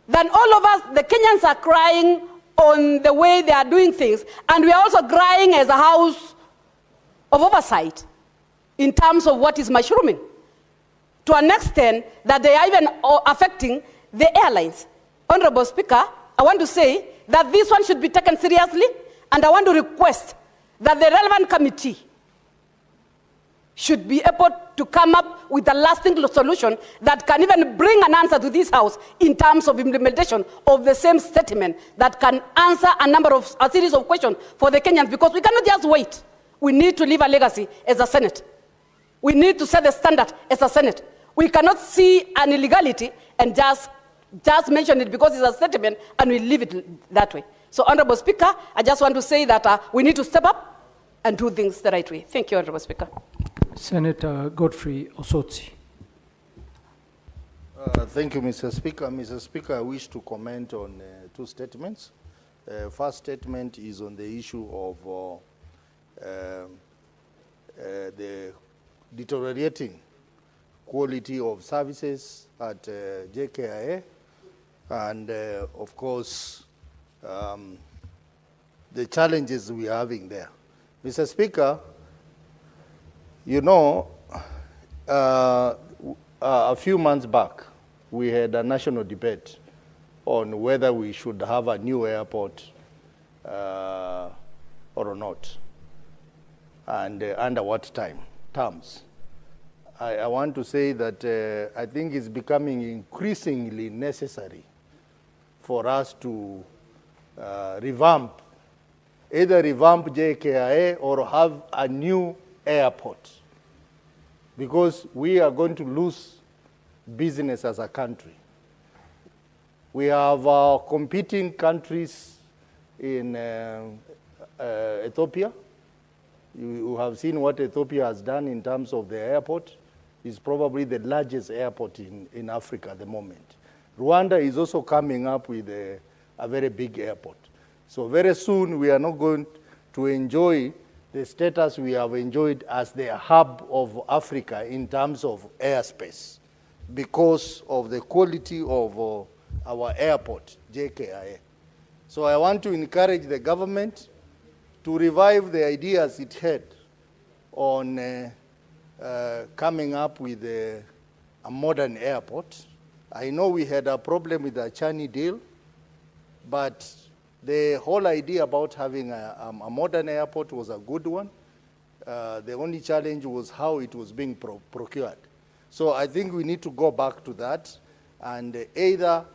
Then all of us, the Kenyans, are crying on the way they are doing things, and we are also crying as a house of oversight in terms of what is mushrooming, to an extent that they are even affecting the airlines. Honorable Speaker, I want to say that this one should be taken seriously, and I want to request that the relevant committee should be able to come up with a lasting solution that can even bring an answer to this House in terms of implementation of the same statement that can answer a series of questions for the Kenyans, because we cannot just wait. We need to leave a legacy as a Senate. We need to set the standard as a Senate. We cannot see an illegality and just mention it because it's a statement and we leave it that way. So, Honorable Speaker, I just want to say that we need to step up and do things the right way. Thank you, Honorable Speaker. Senator Godfrey Osotsi. Thank you, Mr. Speaker. Mr. Speaker, I wish to comment on two statements. First statement is on the issue of the deteriorating quality of services at JKIA, and of course, the challenges we are having there. Mr. Speaker, you know, a few months back, we had a national debate on whether we should have a new airport or not, and under what terms. I want to say that I think it's becoming increasingly necessary for us to either revamp JKIA or have a new airport, because we are going to lose business as a country. We have competing countries in Ethiopia. You have seen what Ethiopia has done in terms of the airport. It's probably the largest airport in Africa at the moment. Rwanda is also coming up with a very big airport. So very soon we are not going to enjoy the status we have enjoyed as the hub of Africa in terms of airspace because of the quality of our airport, JKIA. So I want to encourage the government to revive the ideas it had on coming up with a modern airport. I know we had a problem with the Chani deal, but the whole idea about having a modern airport was a good one. The only challenge was how it was being procured. So I think we need to go back to that and either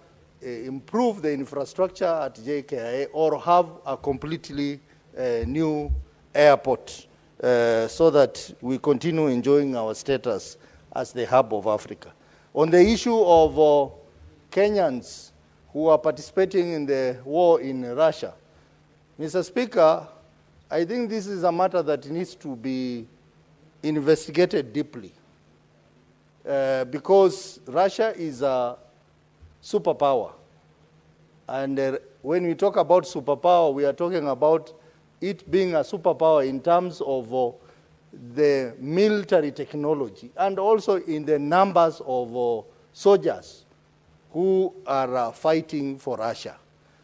improve the infrastructure at JKIA or have a completely new airport so that we continue enjoying our status as the hub of Africa. On the issue of Kenyans who are participating in the war in Russia, Mr. Speaker, I think this is a matter that needs to be investigated deeply because Russia is a superpower. And when we talk about superpower, we are talking about it being a superpower in terms of the military technology and also in the numbers of soldiers who are fighting for Russia.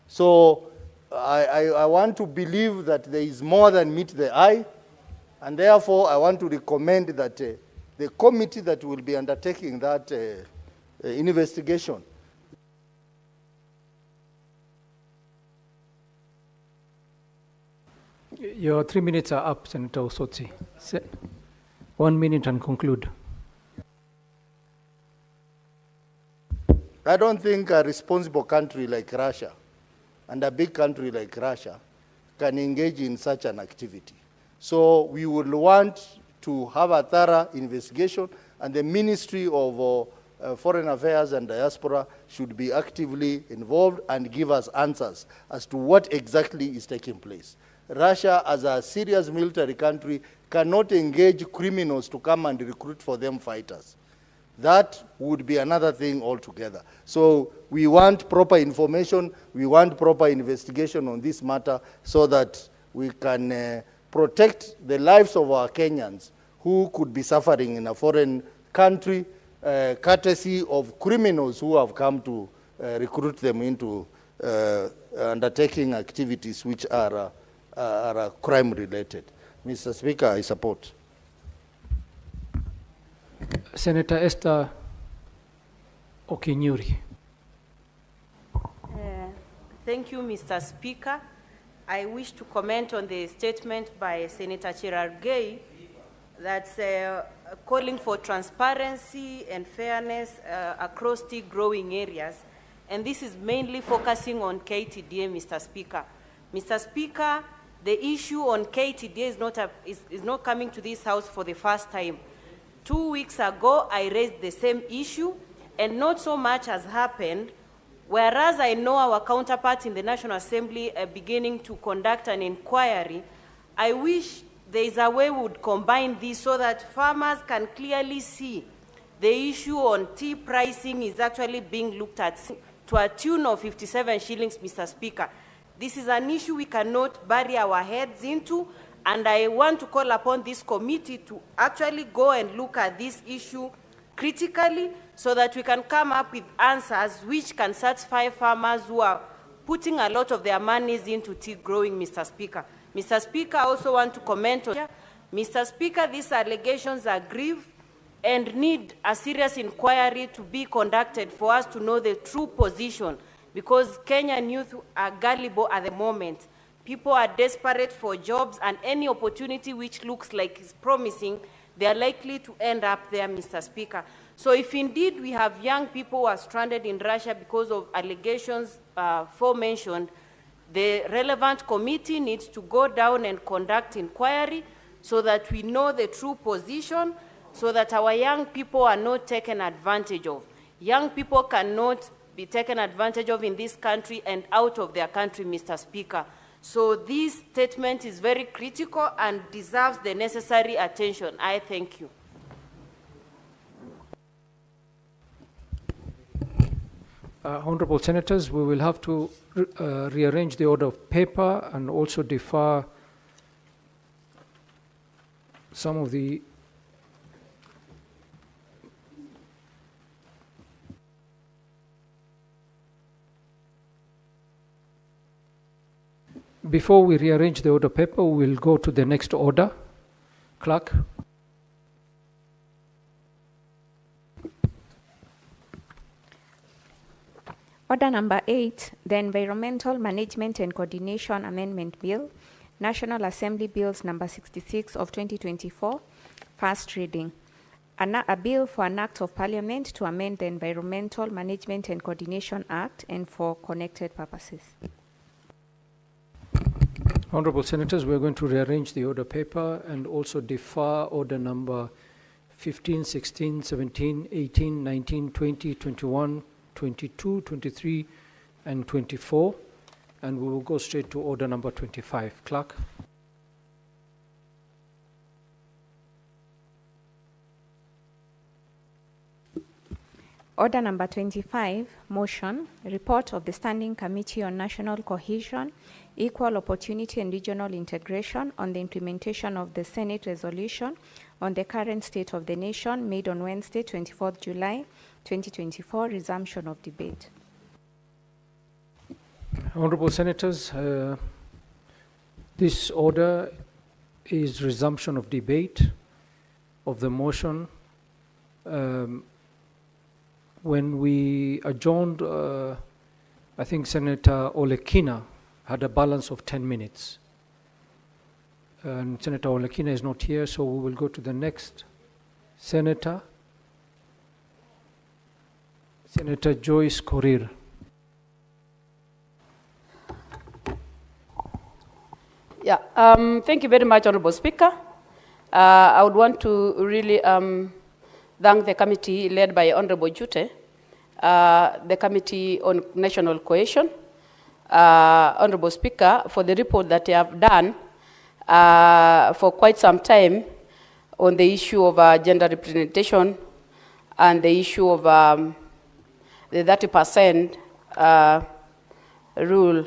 So I want to believe that there is more than meet the eye, and therefore I want to recommend that the committee that will be undertaking that investigation Your 3 minutes are up, Senator Osotsi. 1 minute and conclude. I don't think a responsible country like Russia and a big country like Russia can engage in such an activity. So we would want to have a thorough investigation, and the Ministry of Foreign Affairs and Diaspora should be actively involved and give us answers as to what exactly is taking place. Russia, as a serious military country, cannot engage criminals to come and recruit for them fighters. That would be another thing altogether. So we want proper information, we want proper investigation on this matter so that we can protect the lives of our Kenyans who could be suffering in a foreign country, courtesy of criminals who have come to recruit them into undertaking activities which are crime-related. Mr. Speaker, I support. Senator Esther Okinyuri. Thank you, Mr. Speaker. I wish to comment on the statement by Senator Cherargei that's calling for transparency and fairness across tea growing areas. And this is mainly focusing on KTDA, Mr. Speaker. Mr. Speaker, the issue on KTDA is not coming to this House for the first time. 2 weeks ago, I raised the same issue, and not so much has happened, whereas I know our counterparts in the National Assembly are beginning to conduct an inquiry. I wish there is a way we would combine this so that farmers can clearly see the issue on tea pricing is actually being looked at to a tune of 57 shillings, Mr. Speaker. This is an issue we cannot bury our heads into, and I want to call upon this committee to actually go and look at this issue critically so that we can come up with answers which can satisfy farmers who are putting a lot of their monies into tea growing, Mr. Speaker. Mr. Speaker, I also want to comment on, Mr. Speaker, these allegations are grave and need a serious inquiry to be conducted for us to know the true position, because Kenyan youth are gullible at the moment. People are desperate for jobs, and any opportunity which looks like is promising, they are likely to end up there, Mr. Speaker. So if indeed we have young people who are stranded in Russia because of allegations aforementioned, the relevant committee needs to go down and conduct inquiry so that we know the true position, so that our young people are not taken advantage of. Young people cannot be taken advantage of in this country and out of their country, Mr. Speaker. So this statement is very critical and deserves the necessary attention. I thank you. Honorable Senators, we will have to rearrange the order of paper and also defer some of the Before we rearrange the order paper, we will go to the next order. Clerk. Order number 8, the Environmental Management and Coordination Amendment Bill, National Assembly Bills number 66 of 2024, first reading. A bill for an act of Parliament to amend the Environmental Management and Coordination Act and for connected purposes. Honorable Senators, we are going to rearrange the order paper and also defer order number 15, 16, 17, 18, 19, 20, 21, 22, 23, and 24. And we will go straight to order number 25. Clerk. Order number 25, motion, report of the Standing Committee on National Cohesion, Equal Opportunity and Regional Integration on the implementation of the Senate resolution on the current state of the nation made on Wednesday, 24th July, 2024, resumption of debate. Honorable Senators, this order is resumption of debate of the motion. When we adjourned, I think Senator Olekina had a balance of 10 minutes. And Senator Olekina is not here, so we will go to the next senator, Senator Joyce Korir. Yeah, thank you very much, Honorable Speaker. I would want to really thank the committee led by Honorable Jute, the Committee on National Cohesion, Honorable Speaker, for the report that they have done for quite some time on the issue of gender representation and the issue of the 30% rule.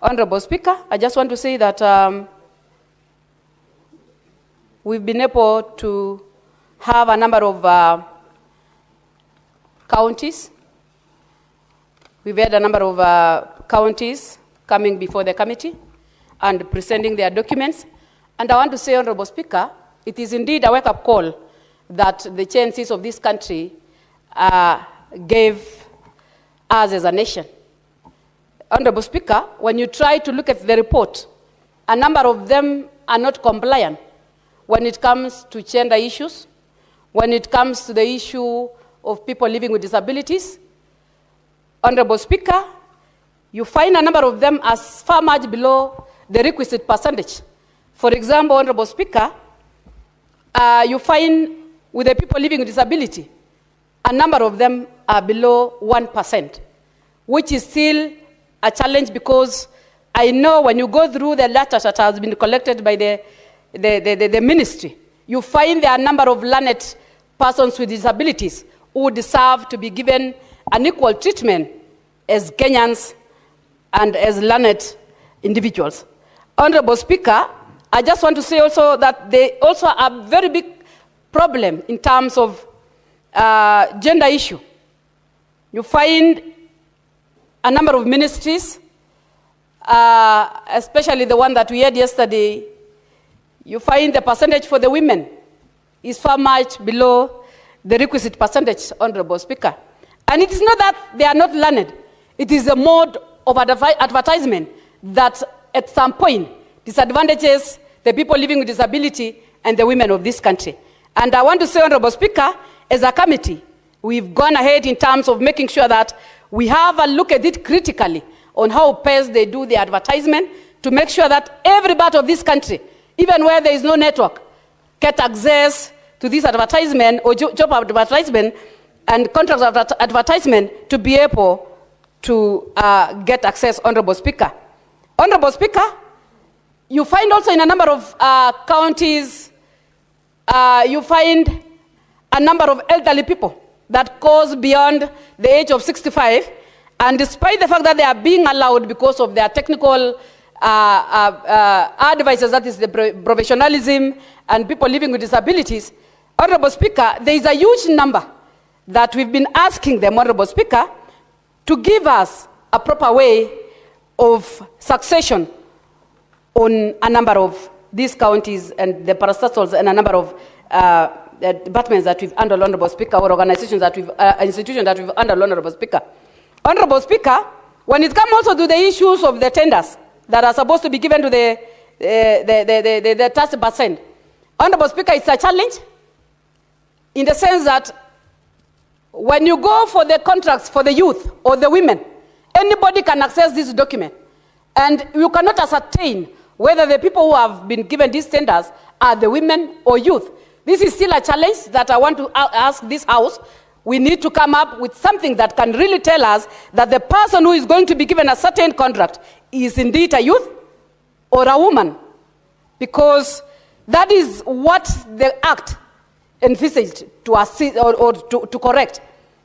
Honorable Speaker, I just want to say that we've been able to have a number of counties. We've had a number of counties coming before the committee and presenting their documents. And I want to say, Honorable Speaker, it is indeed a wake-up call that the chances of this country gave us as a nation. Honorable Speaker, when you try to look at the report, a number of them are not compliant when it comes to gender issues, when it comes to the issue of people living with disabilities. Honorable Speaker, you find a number of them as far much below the requisite percentage. For example, Honorable Speaker, you find with the people living with disability, a number of them are below 1%, which is still a challenge because I know when you go through the data that has been collected by the ministry, you find there are a number of learned persons with disabilities who deserve to be given an equal treatment as Kenyans and as learned individuals. Honorable Speaker, I just want to say also that they also have a very big problem in terms of gender issue. You find a number of ministries, especially the one that we had yesterday, you find the percentage for the women is far much below the requisite percentage, Honorable Speaker. And it is not that they are not learned. It is a mode of advertisement that at some point disadvantages the people living with disability and the women of this country. And I want to say, Honorable Speaker, as a committee, we've gone ahead in terms of making sure that we have a look at it critically on how best they do the advertisement to make sure that every part of this country, even where there is no network, get access to this advertisement or job advertisement and contract advertisement to be able to get access, Honorable Speaker. Honorable Speaker, you find also in a number of counties, you find a number of elderly people that goes beyond the age of 65, and despite the fact that they are being allowed because of their technical advices, that is the professionalism and people living with disabilities, Honorable Speaker, there is a huge number that we've been asking them, Honorable Speaker, to give us a proper way of succession on a number of these counties and the parastatals and a number of departments that we've handled, Honorable Speaker, or organizations that we've, institutions that we've handled, Honorable Speaker. Honorable Speaker, when it comes also to the issues of the tenders that are supposed to be given to the 30%, Honorable Speaker, it's a challenge in the sense that when you go for the contracts for the youth or the women, anybody can access this document. And you cannot ascertain whether the people who have been given these tenders are the women or youth. This is still a challenge that I want to ask this House. We need to come up with something that can really tell us that the person who is going to be given a certain contract is indeed a youth or a woman, because that is what the Act envisaged to assist or to correct.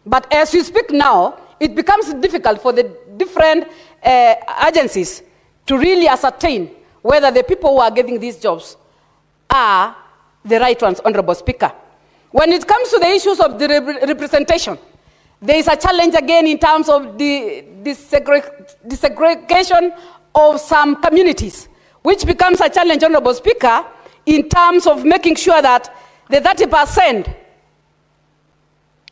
But as we speak now, it becomes difficult for the different agencies to really ascertain whether the people who are getting these jobs are the right ones, Honorable Speaker. When it comes to the issues of the representation, there is a challenge again in terms of the desegregation of some communities, which becomes a challenge, Honorable Speaker, in terms of making sure that the 30%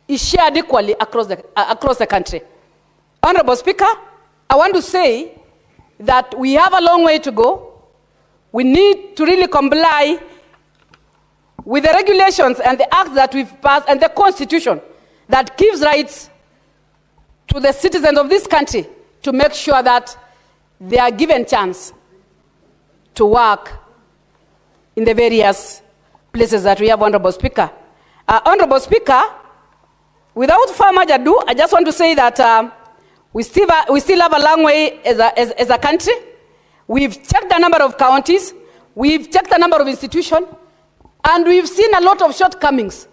is shared equally across the country. Honorable Speaker, I want to say that we have a long way to go. We need to really comply with the regulations and the acts that we've passed and the Constitution that gives rights to the citizens of this country to make sure that they are given chance to work in the various places that we have, Honorable Speaker. Honorable Speaker, without far much ado, I just want to say that we still have a long way as a country. We've checked the number of counties, we've checked the number of institutions, and we've seen a lot of shortcomings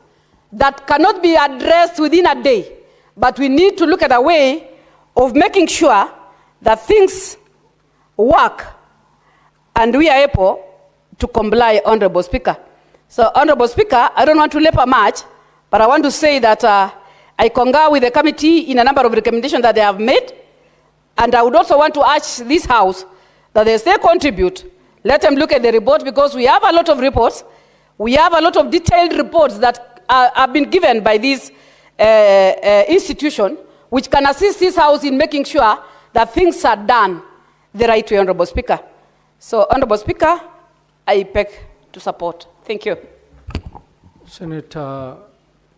that cannot be addressed within a day. But we need to look at a way of making sure that things work and we are able to comply, Honorable Speaker. So, Honorable Speaker, I don't want to labor much, but I want to say that I concur with the committee in a number of recommendations that they have made, and I would also want to urge this House that they still contribute. Let them look at the report, because we have a lot of reports. We have a lot of detailed reports that have been given by this institution, which can assist this House in making sure that things are done the right way, Honorable Speaker. So, Honorable Speaker, I beg to support. Thank you. Senator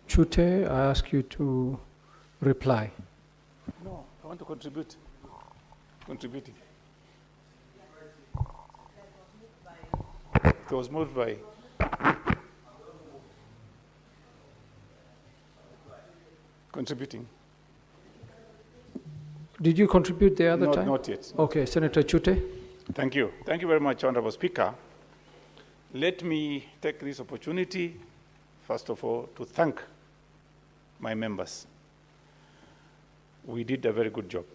Chute, I ask you to reply. No, I want to contribute. Contributing. It was moved by. Contributing. Did you contribute the other time? Not yet. Okay, Senator Chute. Thank you. Thank you very much, Honorable Speaker. Let me take this opportunity, first of all, to thank my members. We did a very good job.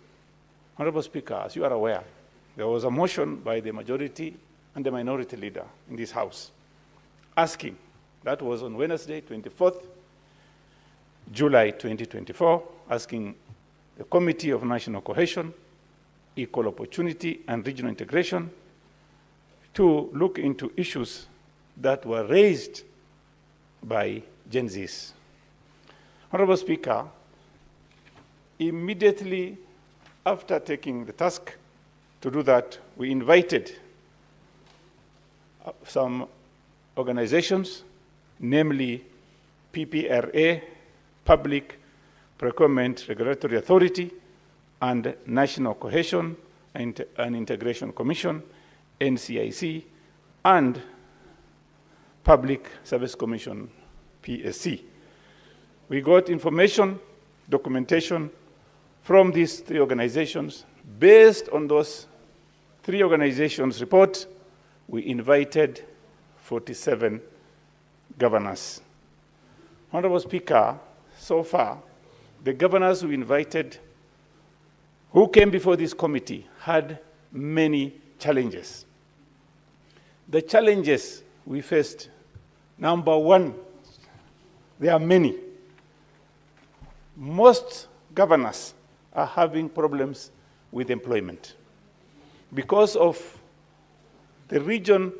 Honorable Speaker, as you are aware, there was a motion by the majority and the minority leader in this House asking, that was on Wednesday, 24th July 2024, asking the Committee of National Cohesion, Equal Opportunity and Regional Integration to look into issues that were raised by Gen Zs. Honorable Speaker, immediately after taking the task to do that, we invited some organizations, namely PPRA, Public Procurement Regulatory Authority, and National Cohesion and Integration Commission, NCIC, and Public Service Commission, PSC. We got information, documentation from these three organizations. Based on those three organizations' report, we invited 47 governors. Honorable Speaker, so far, the governors we invited who came before this committee had many challenges. The challenges we faced, number one, there are many. Most governors are having problems with employment because of the region.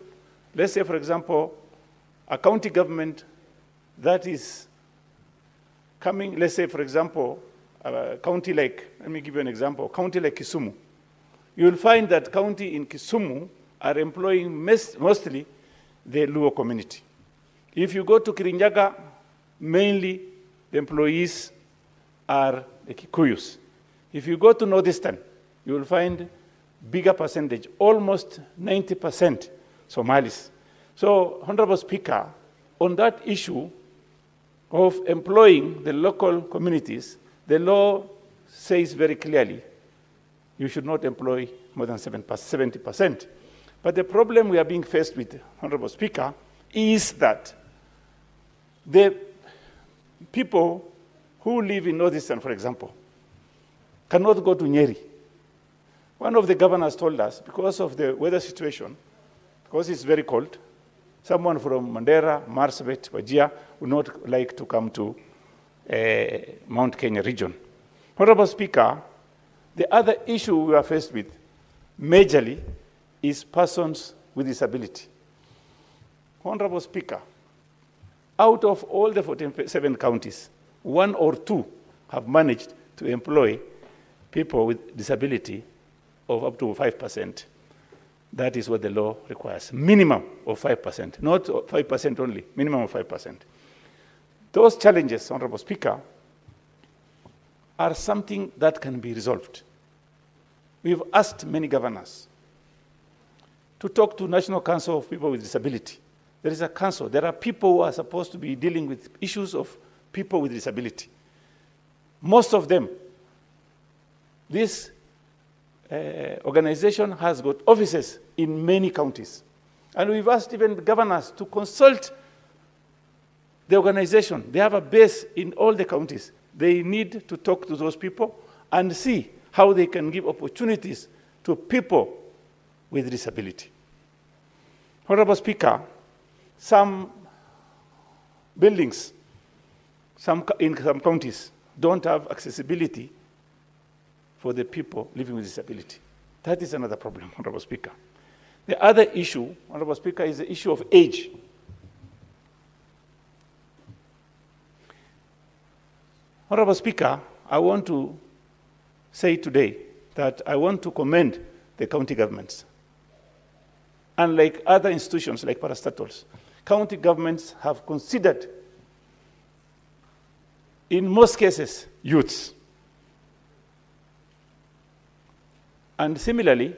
Let's say, for example, a county government that is coming, let's say, for example, a county like, let me give you an example, county like Kisumu. You'll find that county in Kisumu are employing mostly the Luo community. If you go to Kirinyaga, mainly the employees are the Kikuyus. If you go to Northeastern, you will find bigger percentage, almost 90% Somalis. So, Honorable Speaker, on that issue of employing the local communities, the law says very clearly you should not employ more than 70%. But the problem we are being faced with, Honorable Speaker, is that the people who live in Northeastern, for example, cannot go to Nyeri. One of the governors told us, because of the weather situation, because it's very cold, someone from Mandera, Marsabit, Wajir would not like to come to Mount Kenya region. Honorable Speaker, the other issue we are faced with majorly is persons with disability. Honorable Speaker, out of all the 47 counties, 1 or 2 have managed to employ people with disability of up to 5%. That is what the law requires. Minimum of 5%, not 5% only, minimum of 5%. Those challenges, Honorable Speaker, are something that can be resolved. We've asked many governors to talk to National Council of People with Disability. There is a council. There are people who are supposed to be dealing with issues of people with disability. Most of them, this organization has got offices in many counties. And we've asked even governors to consult the organization. They have a base in all the counties. They need to talk to those people and see how they can give opportunities to people with disability. Honorable Speaker, some buildings in some counties don't have accessibility for the people living with disability. That is another problem, Honorable Speaker. The other issue, Honorable Speaker, is the issue of age. Honorable Speaker, I want to say today that I want to commend the county governments. Unlike other institutions like parastatals, county governments have considered, in most cases, youths. And similarly,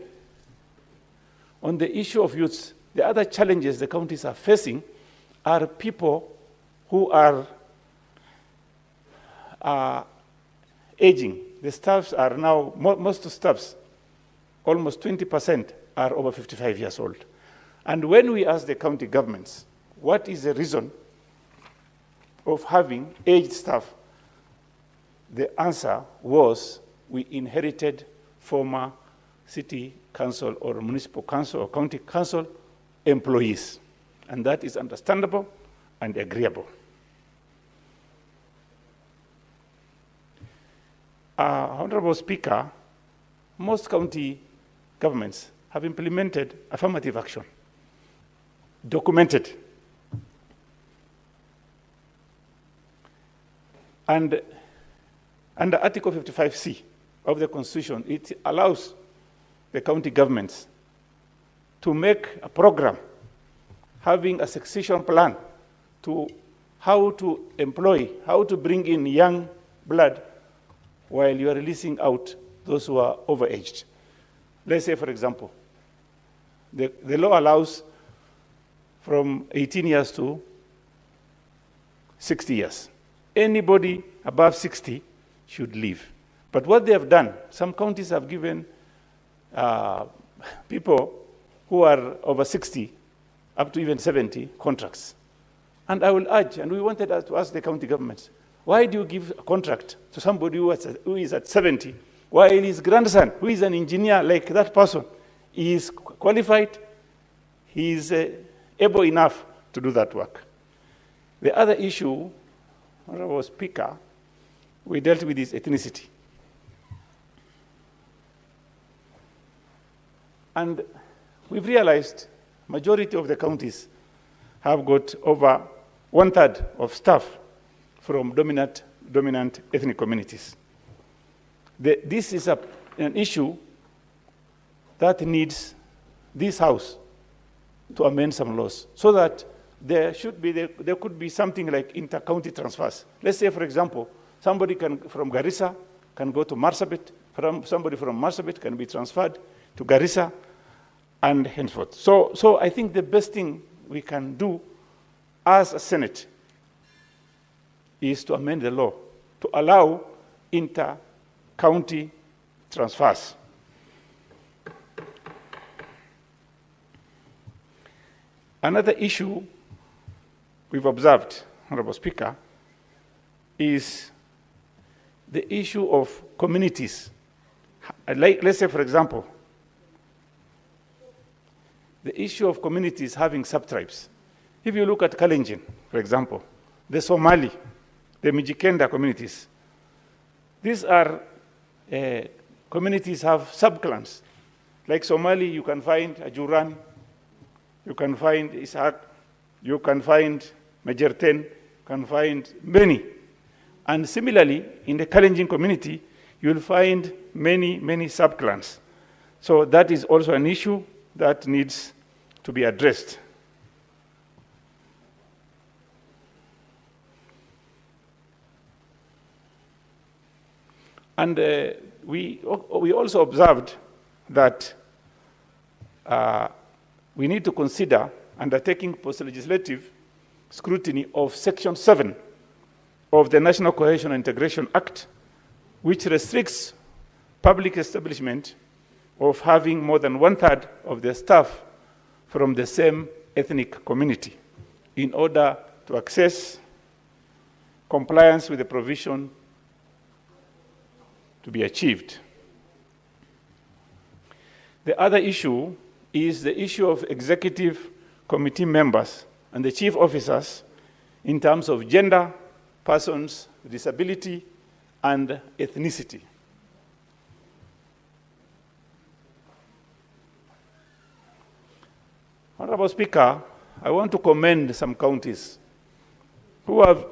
on the issue of youths, the other challenges the counties are facing are people who are aging. The staffs are now, most of staffs, almost 20% are over 55 years old. And when we ask the county governments, what is the reason of having aged staff? The answer was, we inherited former city council or municipal council or county council employees. And that is understandable and agreeable. Honorable Speaker, most county governments have implemented affirmative action, documented. And under Article 55C of the Constitution, it allows the county governments to make a program having a succession plan to how to employ, how to bring in young blood while you are releasing out those who are overaged. Let's say, for example, the law allows from 18 years to 60 years. Anybody above 60 should leave. But what they have done, some counties have given people who are over 60, up to even 70, contracts. And I will urge, and we wanted to ask the county governments, why do you give a contract to somebody who is at 70, while his grandson, who is an engineer like that person, is qualified, he is able enough to do that work? The other issue, Honorable Speaker, we dealt with is ethnicity. And we've realized majority of the counties have got over 1/3 of staff from dominant ethnic communities. This is an issue that needs this House to amend some laws so that there could be something like inter-county transfers. Let's say, for example, somebody from Garissa can go to Marsabit, somebody from Marsabit can be transferred to Garissa, and henceforth. So I think the best thing we can do as a Senate is to amend the law to allow inter-county transfers. Another issue we've observed, Honorable Speaker, is the issue of communities. Let's say, for example, the issue of communities having sub-tribes. If you look at Kalenjin, for example, the Somali, the Mijikenda communities, these are communities have sub-clans. Like Somali, you can find Ajuran, you can find Ishaq, you can find Majerten, you can find many. And similarly, in the Kalenjin community, you'll find many sub-clans. So that is also an issue that needs to be addressed. And we also observed that we need to consider undertaking post-legislative scrutiny of Section 7 of the National Cohesion and Integration Act, which restricts public establishment of having more than 1/3 of their staff from the same ethnic community in order to access compliance with the provision to be achieved. The other issue is the issue of executive committee members and the chief officers in terms of gender, persons with disability, and ethnicity. Honorable Speaker, I want to commend some counties who have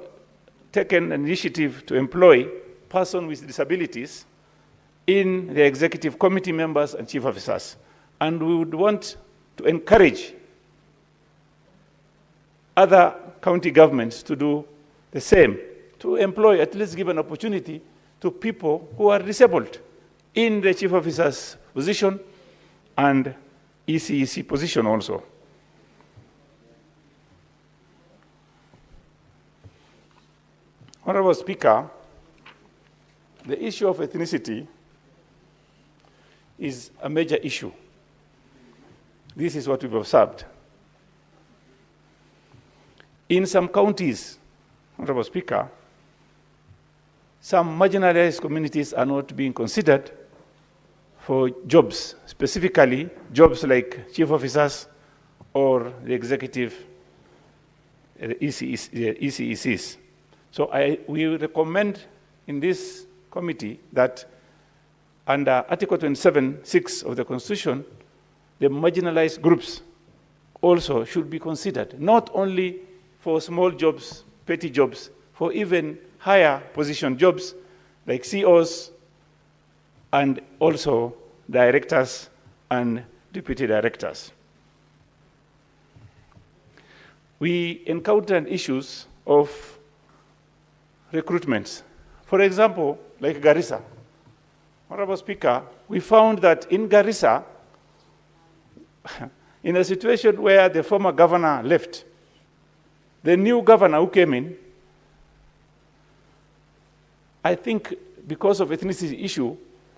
taken an initiative to employ persons with disabilities in the executive committee members and chief officers. And we would want to encourage other county governments to do the same, to employ, at least give an opportunity to people who are disabled in the chief officer's position and ECEC position also. Honorable Speaker, the issue of ethnicity is a major issue. This is what we've observed. In some counties, Honorable Speaker, some marginalized communities are not being considered for jobs, specifically jobs like chief officers or the executive ECECs. So we recommend in this committee that under Article 27(6) of the Constitution, the marginalized groups also should be considered, not only for small jobs, petty jobs, for even higher position jobs like COs and also directors and deputy directors. We encountered issues of recruitments. For example, like Garissa. Honorable Speaker, we found that in Garissa, in a situation where the former governor left, the new governor who came in, I think because of ethnicity issue,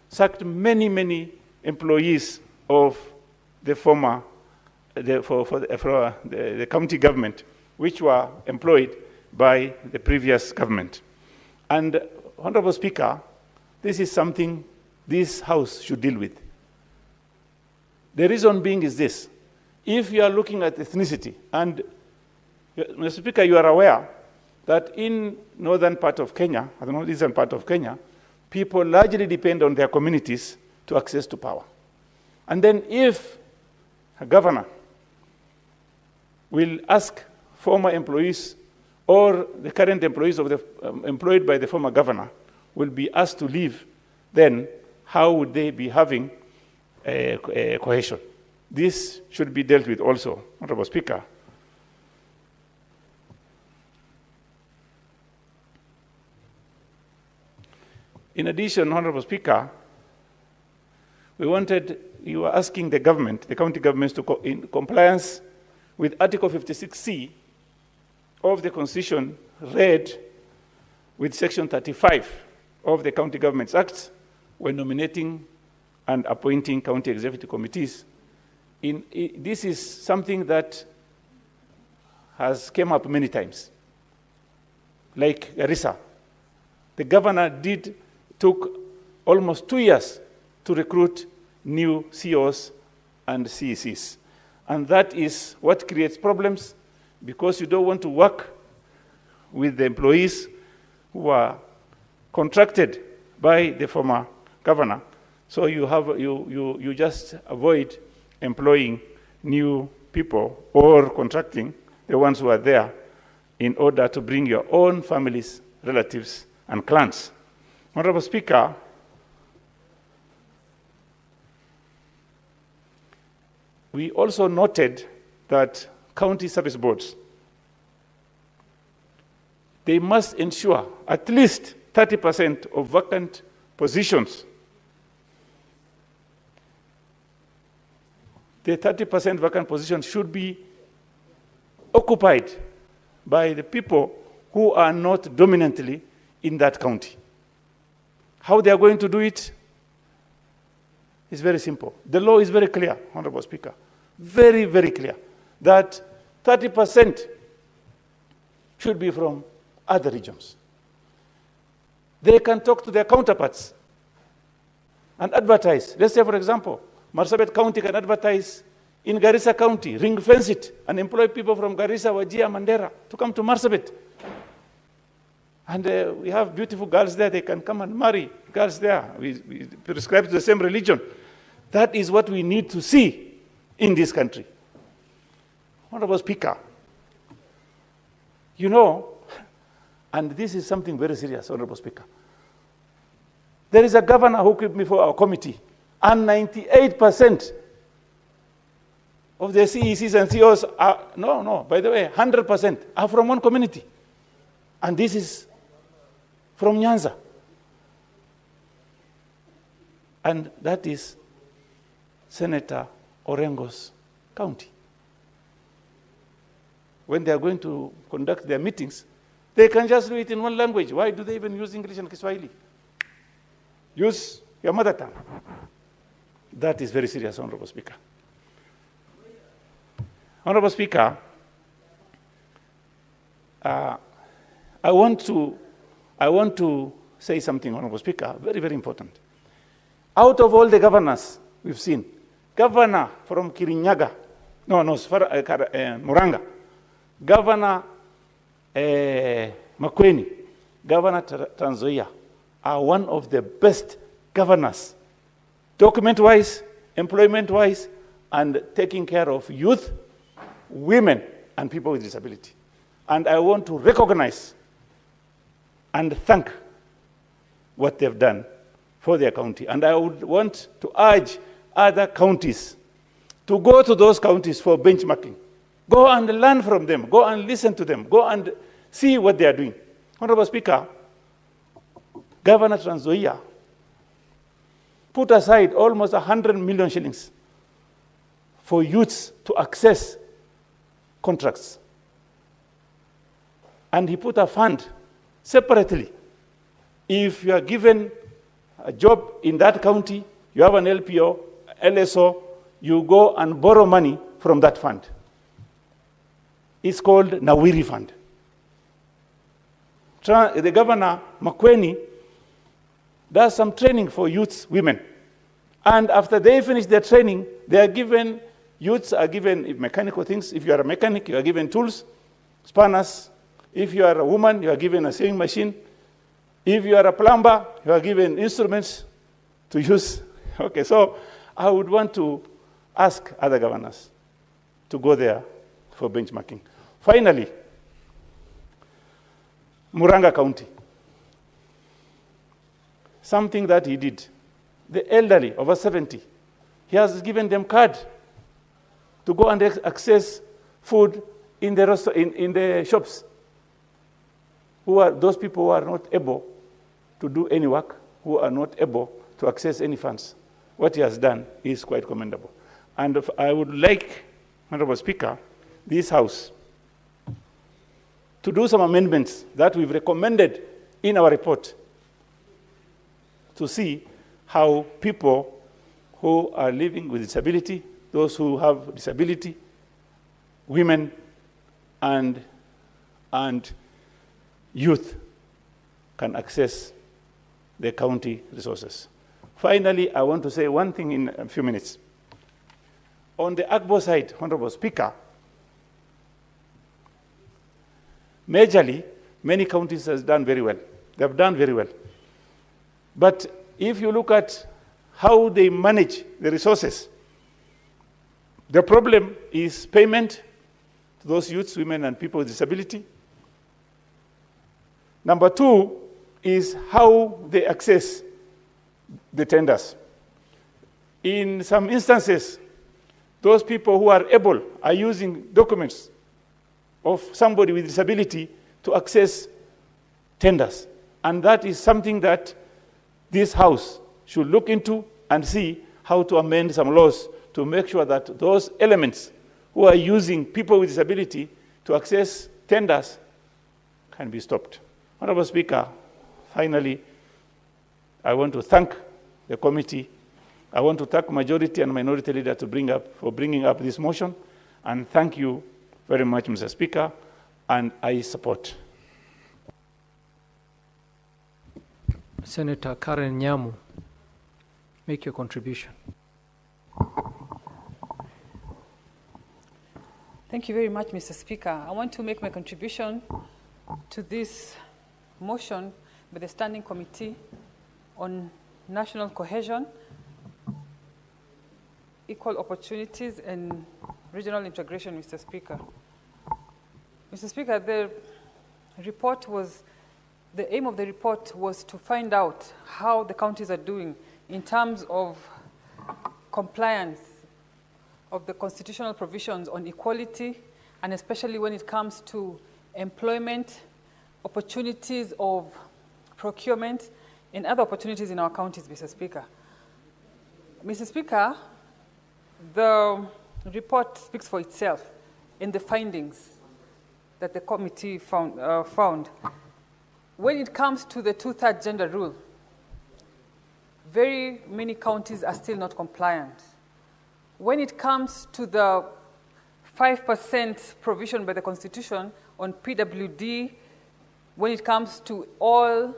sacked many employees of the former, the county government, which were employed by the previous government. And Honorable Speaker, this is something this House should deal with. The reason being is this. If you are looking at ethnicity, and Mr. Speaker, you are aware that in northern part of Kenya, the northeastern part of Kenya, people largely depend on their communities to access to power. And then if a governor will ask former employees or the current employees of the employed by the former governor will be asked to leave, then how would they be having a cohesion? This should be dealt with also, Honorable Speaker. In addition, Honorable Speaker, you were asking the government, the county governments, to in compliance with Article 56C of the Constitution, read with Section 35 of the County Governments Act, when nominating and appointing county executive committees. This is something that has come up many times. Like Garissa, the governor took almost 2 years to recruit new COs and CECs. And that is what creates problems, because you don't want to work with the employees who are contracted by the former governor. So you just avoid employing new people or contracting the ones who are there in order to bring your own families, relatives, and clans. Honorable Speaker, we also noted that county service boards, they must ensure at least 30% of vacant positions. The 30% vacant positions should be occupied by the people who are not dominantly in that county. How they are going to do it is very simple. The law is very clear, Honorable Speaker, very, very clear, that 30% should be from other regions. They can talk to their counterparts and advertise. Let's say, for example, Marsabit County can advertise in Garissa County, ring fence it, and employ people from Garissa, Wajir, Mandera to come to Marsabit. And we have beautiful girls there. They can come and marry girls there. We prescribe to the same religion. That is what we need to see in this country. Honorable Speaker, you know, and this is something very serious, Honorable Speaker. There is a governor who came before our committee, and 98% of the CECs and CEOs are, by the way, 100% are from one community. And this is from Nyanza. And that is Senator Orengo's county. When they are going to conduct their meetings, they can just do it in one language. Why do they even use English and Kiswahili? Use your mother tongue. That is very serious, Honorable Speaker. Honorable Speaker, I want to say something, Honorable Speaker, very, very important. Out of all the governors we've seen, governor from Kirinyaga, Muranga, Governor Makueni, Governor Trans Nzoia are one of the best governors, document-wise, employment-wise, and taking care of youth, women, and people with disability. And I want to recognize and thank what they've done for their county. And I would want to urge other counties to go to those counties for benchmarking. Go and learn from them. Go and listen to them. Go and see what they are doing. Honorable Speaker, Governor Trans Nzoia put aside almost 100 million shillings for youths to access contracts. And he put a fund separately. If you are given a job in that county, you have an LPO, LSO, you go and borrow money from that fund. It's called Nawiri Fund. The Governor, Makueni, does some training for youths, women. And after they finish their training, they are given, youths are given mechanical things. If you are a mechanic, you are given tools, spanners. If you are a woman, you are given a sewing machine. If you are a plumber, you are given instruments to use. Okay, so I would want to ask other governors to go there for benchmarking. Finally, Muranga County. Something that he did. The elderly, over 70, he has given them card to go and access food in the shops. Who are those people who are not able to do any work, who are not able to access any funds? What he has done is quite commendable. And I would like, Honorable Speaker, this House to do some amendments that we've recommended in our report to see how people who are living with disability, those who have disability, women, and youth can access the county resources. Finally, I want to say one thing in a few minutes. On the Agbo side, Honorable Speaker, majorly, many counties have done very well. They have done very well. But if you look at how they manage the resources, the problem is payment to those youths, women, and people with disability. Number two is how they access the tenders. In some instances, those people who are able are using documents of somebody with disability to access tenders. And that is something that this House should look into and see how to amend some laws to make sure that those elements who are using people with disability to access tenders can be stopped. Honorable Speaker, finally, I want to thank the committee. I want to thank majority and minority leader for bringing up this motion, and thank you very much, Mr. Speaker, and I support. Senator Karen Nyamu, make your contribution. Thank you very much, Mr. Speaker. I want to make my contribution to this motion by the Standing Committee on National Cohesion, Equal Opportunities and Regional Integration, Mr. Speaker. Mr. Speaker, the aim of the report was to find out how the counties are doing in terms of compliance of the constitutional provisions on equality, and especially when it comes to employment, opportunities of procurement, and other opportunities in our counties, Mr. Speaker. Mr. Speaker, the report speaks for itself in the findings that the committee found. When it comes to the 2/3 gender rule, very many counties are still not compliant. When it comes to the 5% provision by the Constitution on PWD, when it comes to all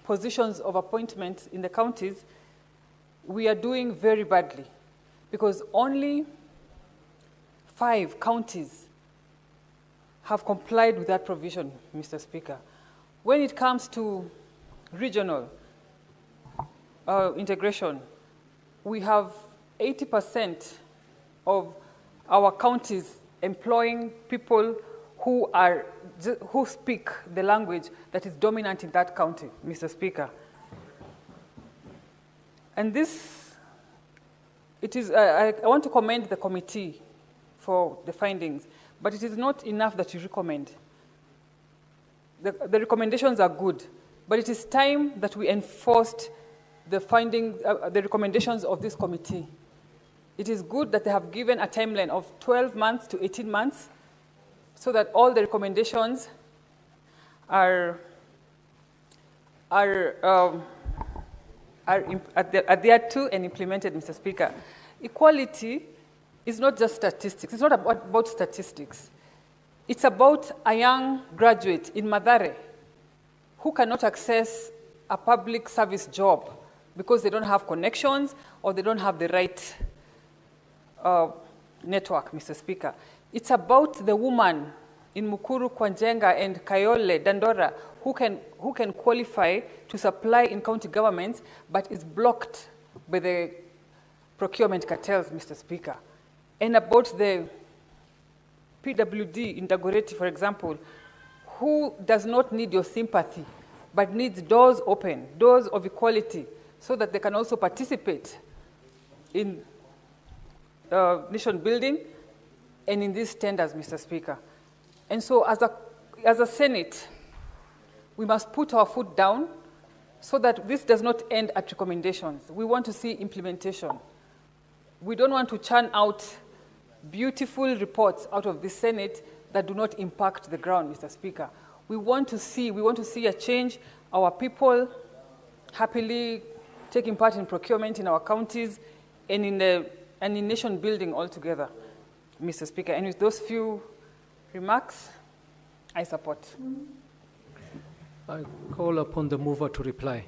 positions of appointment in the counties, we are doing very badly because only 5 counties have complied with that provision, Mr. Speaker. When it comes to regional integration, we have 80% of our counties employing people who speak the language that is dominant in that county, Mr. Speaker. And I want to commend the committee for the findings, but it is not enough that you recommend. The recommendations are good, but it is time that we enforced the findings, the recommendations of this committee. It is good that they have given a timeline of 12 months to 18 months so that all the recommendations are adhered to and implemented, Mr. Speaker. Equality is not just statistics. It's not about statistics. It's about a young graduate in Mathare who cannot access a public service job because they don't have connections or they don't have the right network, Mr. Speaker. It's about the woman in Mukuru, Kwanjenga, and Kayole, Dandora, who can qualify to supply in county governments, but is blocked by the procurement cartels, Mr. Speaker. And about the PWD in Dagoretti, for example, who does not need your sympathy, but needs doors open, doors of equality, so that they can also participate in nation building and in these tenders, Mr. Speaker. And so as a Senate, we must put our foot down so that this does not end at recommendations. We want to see implementation. We don't want to churn out beautiful reports out of the Senate that do not impact the ground, Mr. Speaker. We want to see a change, our people happily taking part in procurement in our counties and in nation building altogether, Mr. Speaker. And with those few remarks, I support. I call upon the mover to reply.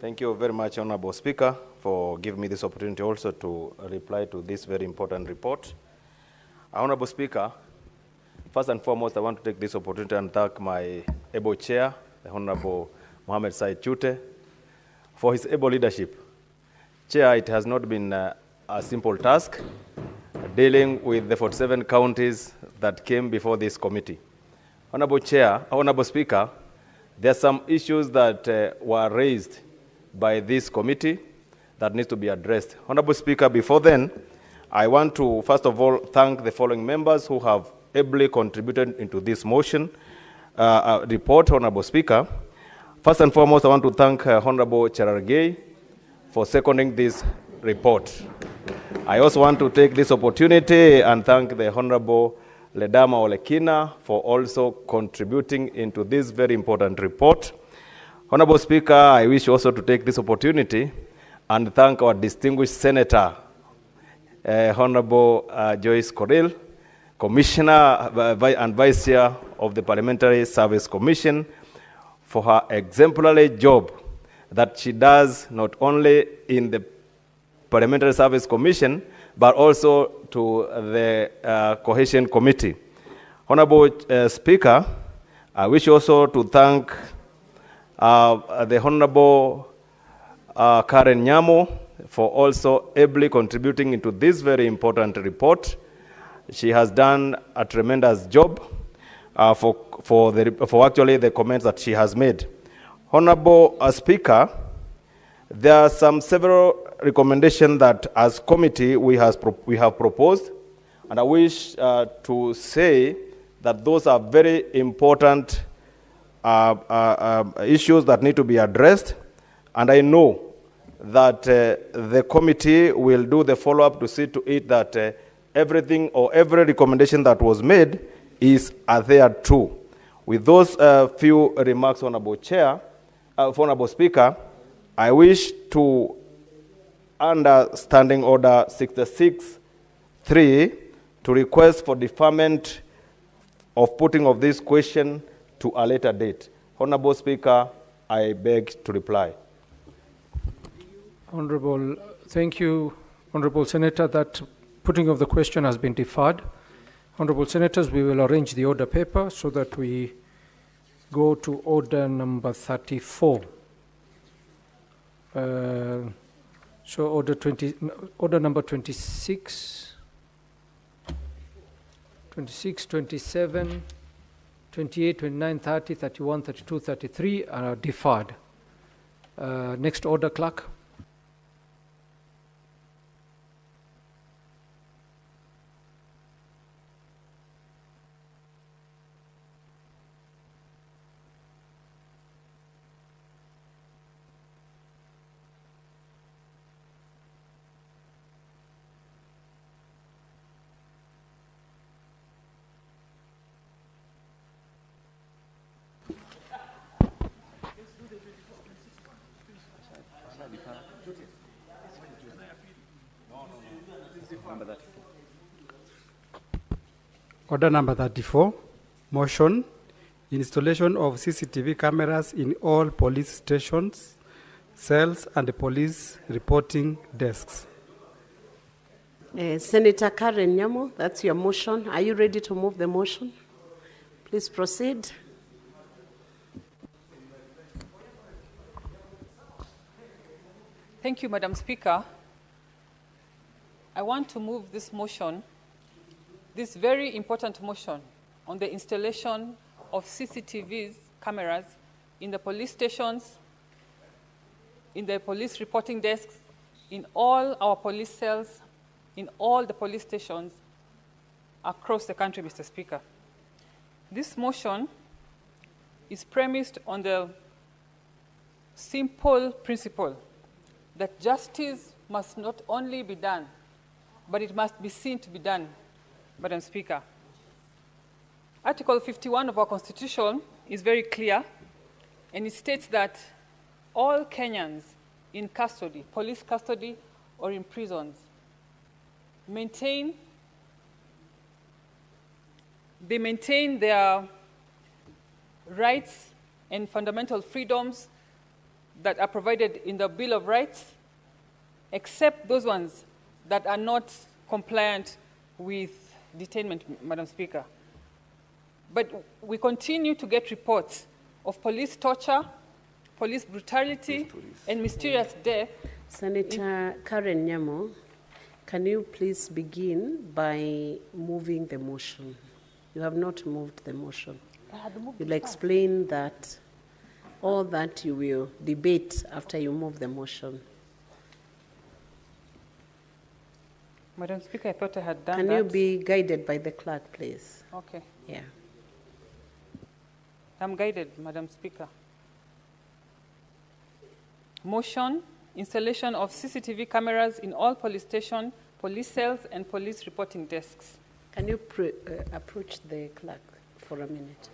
Thank you very much, Honorable Speaker, for giving me this opportunity also to reply to this very important report. Honorable Speaker, first and foremost, I want to take this opportunity and thank my able chair, the Honorable Mohamed Said Chute, for his able leadership. Chair, it has not been a simple task dealing with the 47 counties that came before this committee. Honorable Chair, Honorable Speaker, there are some issues that were raised by this committee that needs to be addressed. Honorable Speaker, before then, I want to, first of all, thank the following members who have ably contributed into this motion. report, Honorable Speaker. First and foremost, I want to thank Honorable Cherargei for seconding this report. I also want to take this opportunity and thank the Honorable Ledama Olekina for also contributing into this very important report. Honorable Speaker, I wish also to take this opportunity and thank our distinguished Senator, Honorable Joyce Correll, Commissioner and Vice Chair of the Parliamentary Service Commission, for her exemplary job that she does not only in the Parliamentary Service Commission, but also to the Cohesion Committee. Honorable Speaker, I wish also to thank the Honorable Karen Nyamo for also ably contributing into this very important report. She has done a tremendous job for actually the comments that she has made. Honorable Speaker, there are several recommendations that as committee we have proposed, and I wish to say that those are very important issues that need to be addressed, and I know that the committee will do the follow-up to see to it that everything or every recommendation that was made is adhered to. With those few remarks, Honorable Honorable Speaker, I wish to, under Standing Order 66.3, to request for deferment of putting of this question to a later date. Honorable Speaker, I beg to reply. Honorable, thank you, Honorable Senator. That putting of the question has been deferred. Honorable Senators, we will arrange the order paper so that we go to order number 34. So order number 26, 27, 28, 29, 30, 31, 32, 33 are deferred. Next order, clerk. Order number 34, motion, installation of CCTV cameras in all police stations, cells, and police reporting desks. Senator Karen Nyamo, that's your motion. Are you ready to move the motion? Please proceed. Thank you, Madam Speaker. I want to move this motion, this very important motion on the installation of CCTV cameras in the police stations, in the police reporting desks, in all our police cells, in all the police stations across the country, Mr. Speaker. This motion is premised on the simple principle that justice must not only be done, but it must be seen to be done, Madam Speaker. Article 51 of our Constitution is very clear, and it states that all Kenyans in custody, police custody or in prisons, maintain their rights and fundamental freedoms that are provided in the Bill of Rights, except those ones that are not compliant with detainment, Madam Speaker. But we continue to get reports of police torture, police brutality, and mysterious death. Senator Karen Nyamo, can you please begin by moving the motion? You have not moved the motion. You'll explain that, all that you will debate after you move the motion. Madam Speaker, I thought I had done Can that. you be guided by the clerk, please? Okay. Yeah. I'm guided, Madam Speaker. Motion, installation of CCTV cameras in all police stations, police cells, and police reporting desks. Can you approach the clerk for a minute?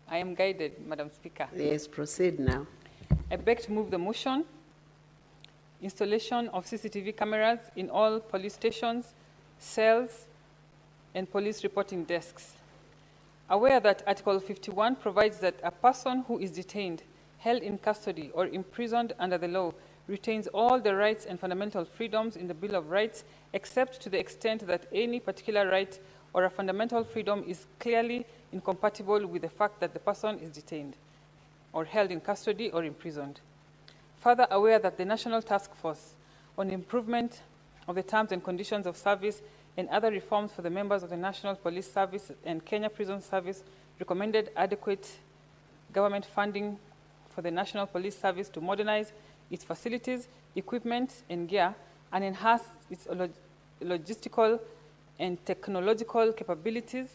I am guided, Madam Speaker. Yes, proceed now. I beg to move the motion. Installation of CCTV cameras in all police stations, cells, and police reporting desks. Aware that Article 51 provides that a person who is detained, held in custody, or imprisoned under the law retains all the rights and fundamental freedoms in the Bill of Rights, except to the extent that any particular right or a fundamental freedom is clearly incompatible with the fact that the person is detained or held in custody or imprisoned. Further aware that the National Task Force on Improvement of the Terms and Conditions of Service and other reforms for the members of the National Police Service and Kenya Prison Service recommended adequate government funding for the National Police Service to modernize its facilities, equipment, and gear, and enhance its logistical and technological capabilities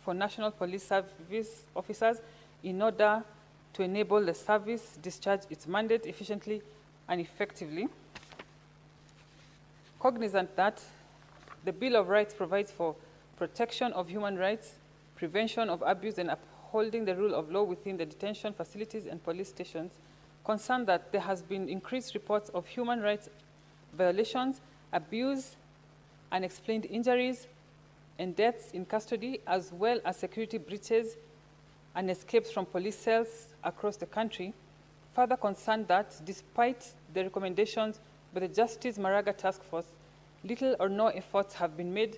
for National Police Service officers in order to enable the service discharge its mandate efficiently and effectively. Cognizant that the Bill of Rights provides for protection of human rights, prevention of abuse, and upholding the rule of law within the detention facilities and police stations, concerned that there has been increased reports of human rights violations, abuse, unexplained injuries, and deaths in custody, as well as security breaches and escapes from police cells across the country. Further concerned that, despite the recommendations by the Justice Maraga Task Force, little or no efforts have been made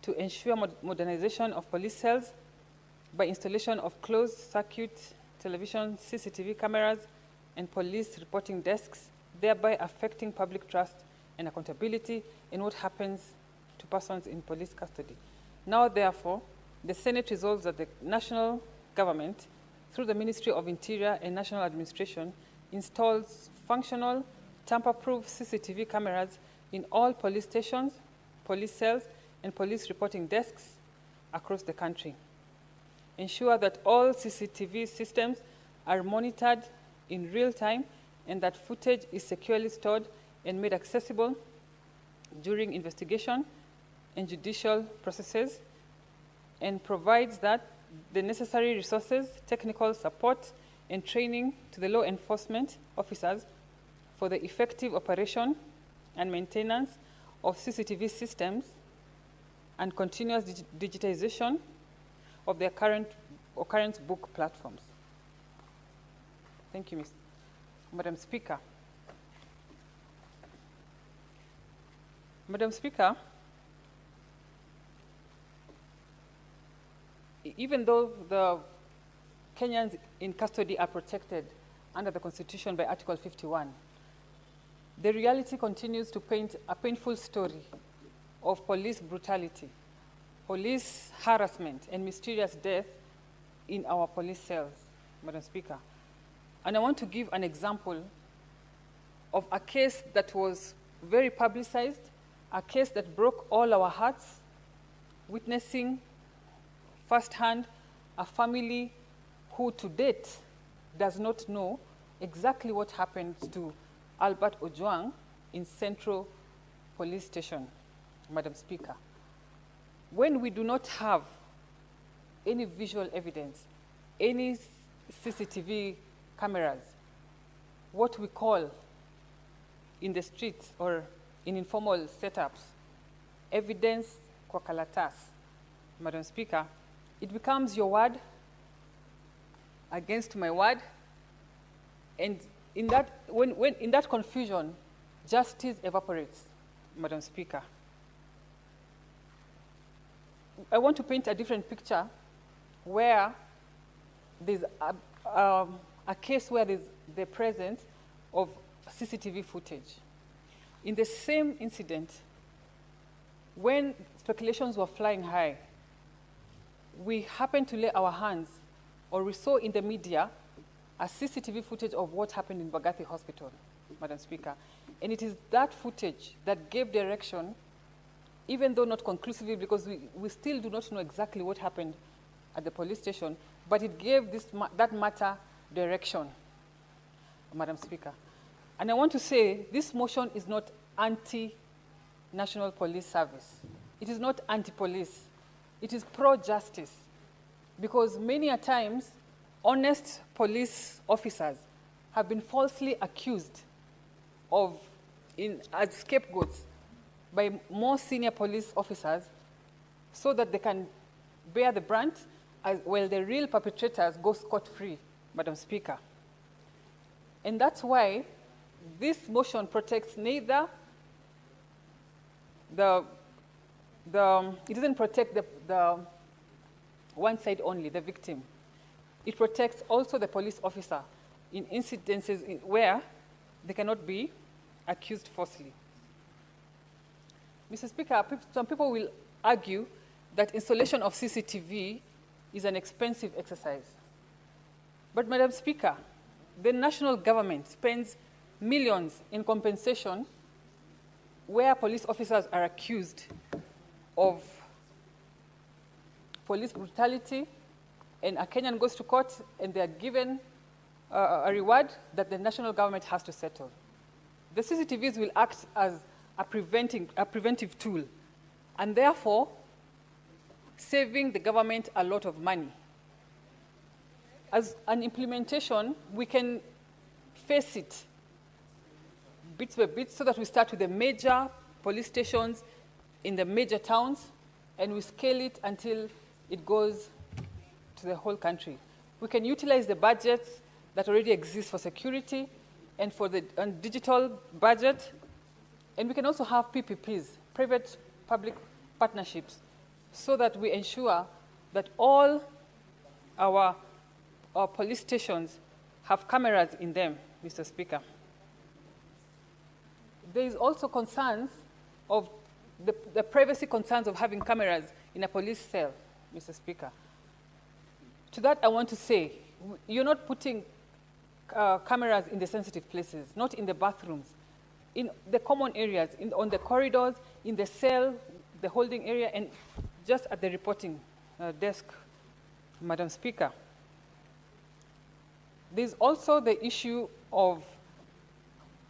to ensure modernization of police cells by installation of closed-circuit television, CCTV cameras, and police reporting desks, thereby affecting public trust and accountability in what happens to persons in police custody. Now, therefore, the Senate resolves that the national government, through the Ministry of Interior and National Administration, installs functional, tamper-proof CCTV cameras in all police stations, police cells, and police reporting desks across the country. Ensure that all CCTV systems are monitored in real time and that footage is securely stored and made accessible during investigation and judicial processes, and provides that the necessary resources, technical support, and training to the law enforcement officers for the effective operation and maintenance of CCTV systems and continuous digitization of their current occurrence book platforms. Thank you, Madam Speaker. Madam Speaker, even though the Kenyans in custody are protected under the Constitution by Article 51, the reality continues to paint a painful story of police brutality, police harassment, and mysterious death in our police cells, Madam Speaker. And I want to give an example of a case that was very publicized, a case that broke all our hearts, witnessing firsthand a family who to date does not know exactly what happened to Albert Ojwang in Central Police Station, Madam Speaker. When we do not have any visual evidence, any CCTV cameras, what we call in the streets or in informal setups, evidence kwa kalatas, Madam Speaker, it becomes your word against my word, and in that, when in that confusion, justice evaporates, Madam Speaker. I want to paint a different picture where there's a case where there's the presence of CCTV footage. In the same incident, when speculations were flying high, we happened to lay our hands, or we saw in the media, a CCTV footage of what happened in Bagathi Hospital, Madam Speaker. And it is that footage that gave direction, even though not conclusively, because we still do not know exactly what happened at the police station, but it gave that matter direction, Madam Speaker. And I want to say this motion is not anti-National Police Service. It is not anti-police. It is pro-justice, because many a times, honest police officers have been falsely accused of as scapegoats by more senior police officers so that they can bear the brunt while the real perpetrators go scot-free, Madam Speaker. And that's why this motion protects neither it doesn't protect the one side only, the victim. It protects also the police officer in incidences where they cannot be accused falsely. Mr. Speaker, some people will argue that installation of CCTV is an expensive exercise. But, Madam Speaker, the national government spends millions in compensation where police officers are accused of police brutality, and a Kenyan goes to court and they are given a reward that the national government has to settle. The CCTVs will act as a preventive tool, and therefore saving the government a lot of money. As an implementation, we can face it bit by bit so that we start with the major police stations in the major towns, and we scale it until it goes to the whole country. We can utilize the budgets that already exist for security and for the digital budget, and we can also have PPPs, private-public partnerships, so that we ensure that all our police stations have cameras in them, Mr. Speaker. There is also concerns of the privacy concerns of having cameras in a police cell, Mr. Speaker. To that, I want to say, you're not putting cameras in the sensitive places, not in the bathrooms, in the common areas, on the corridors, in the cell, the holding area, and just at the reporting desk, Madam Speaker. There's also the issue of,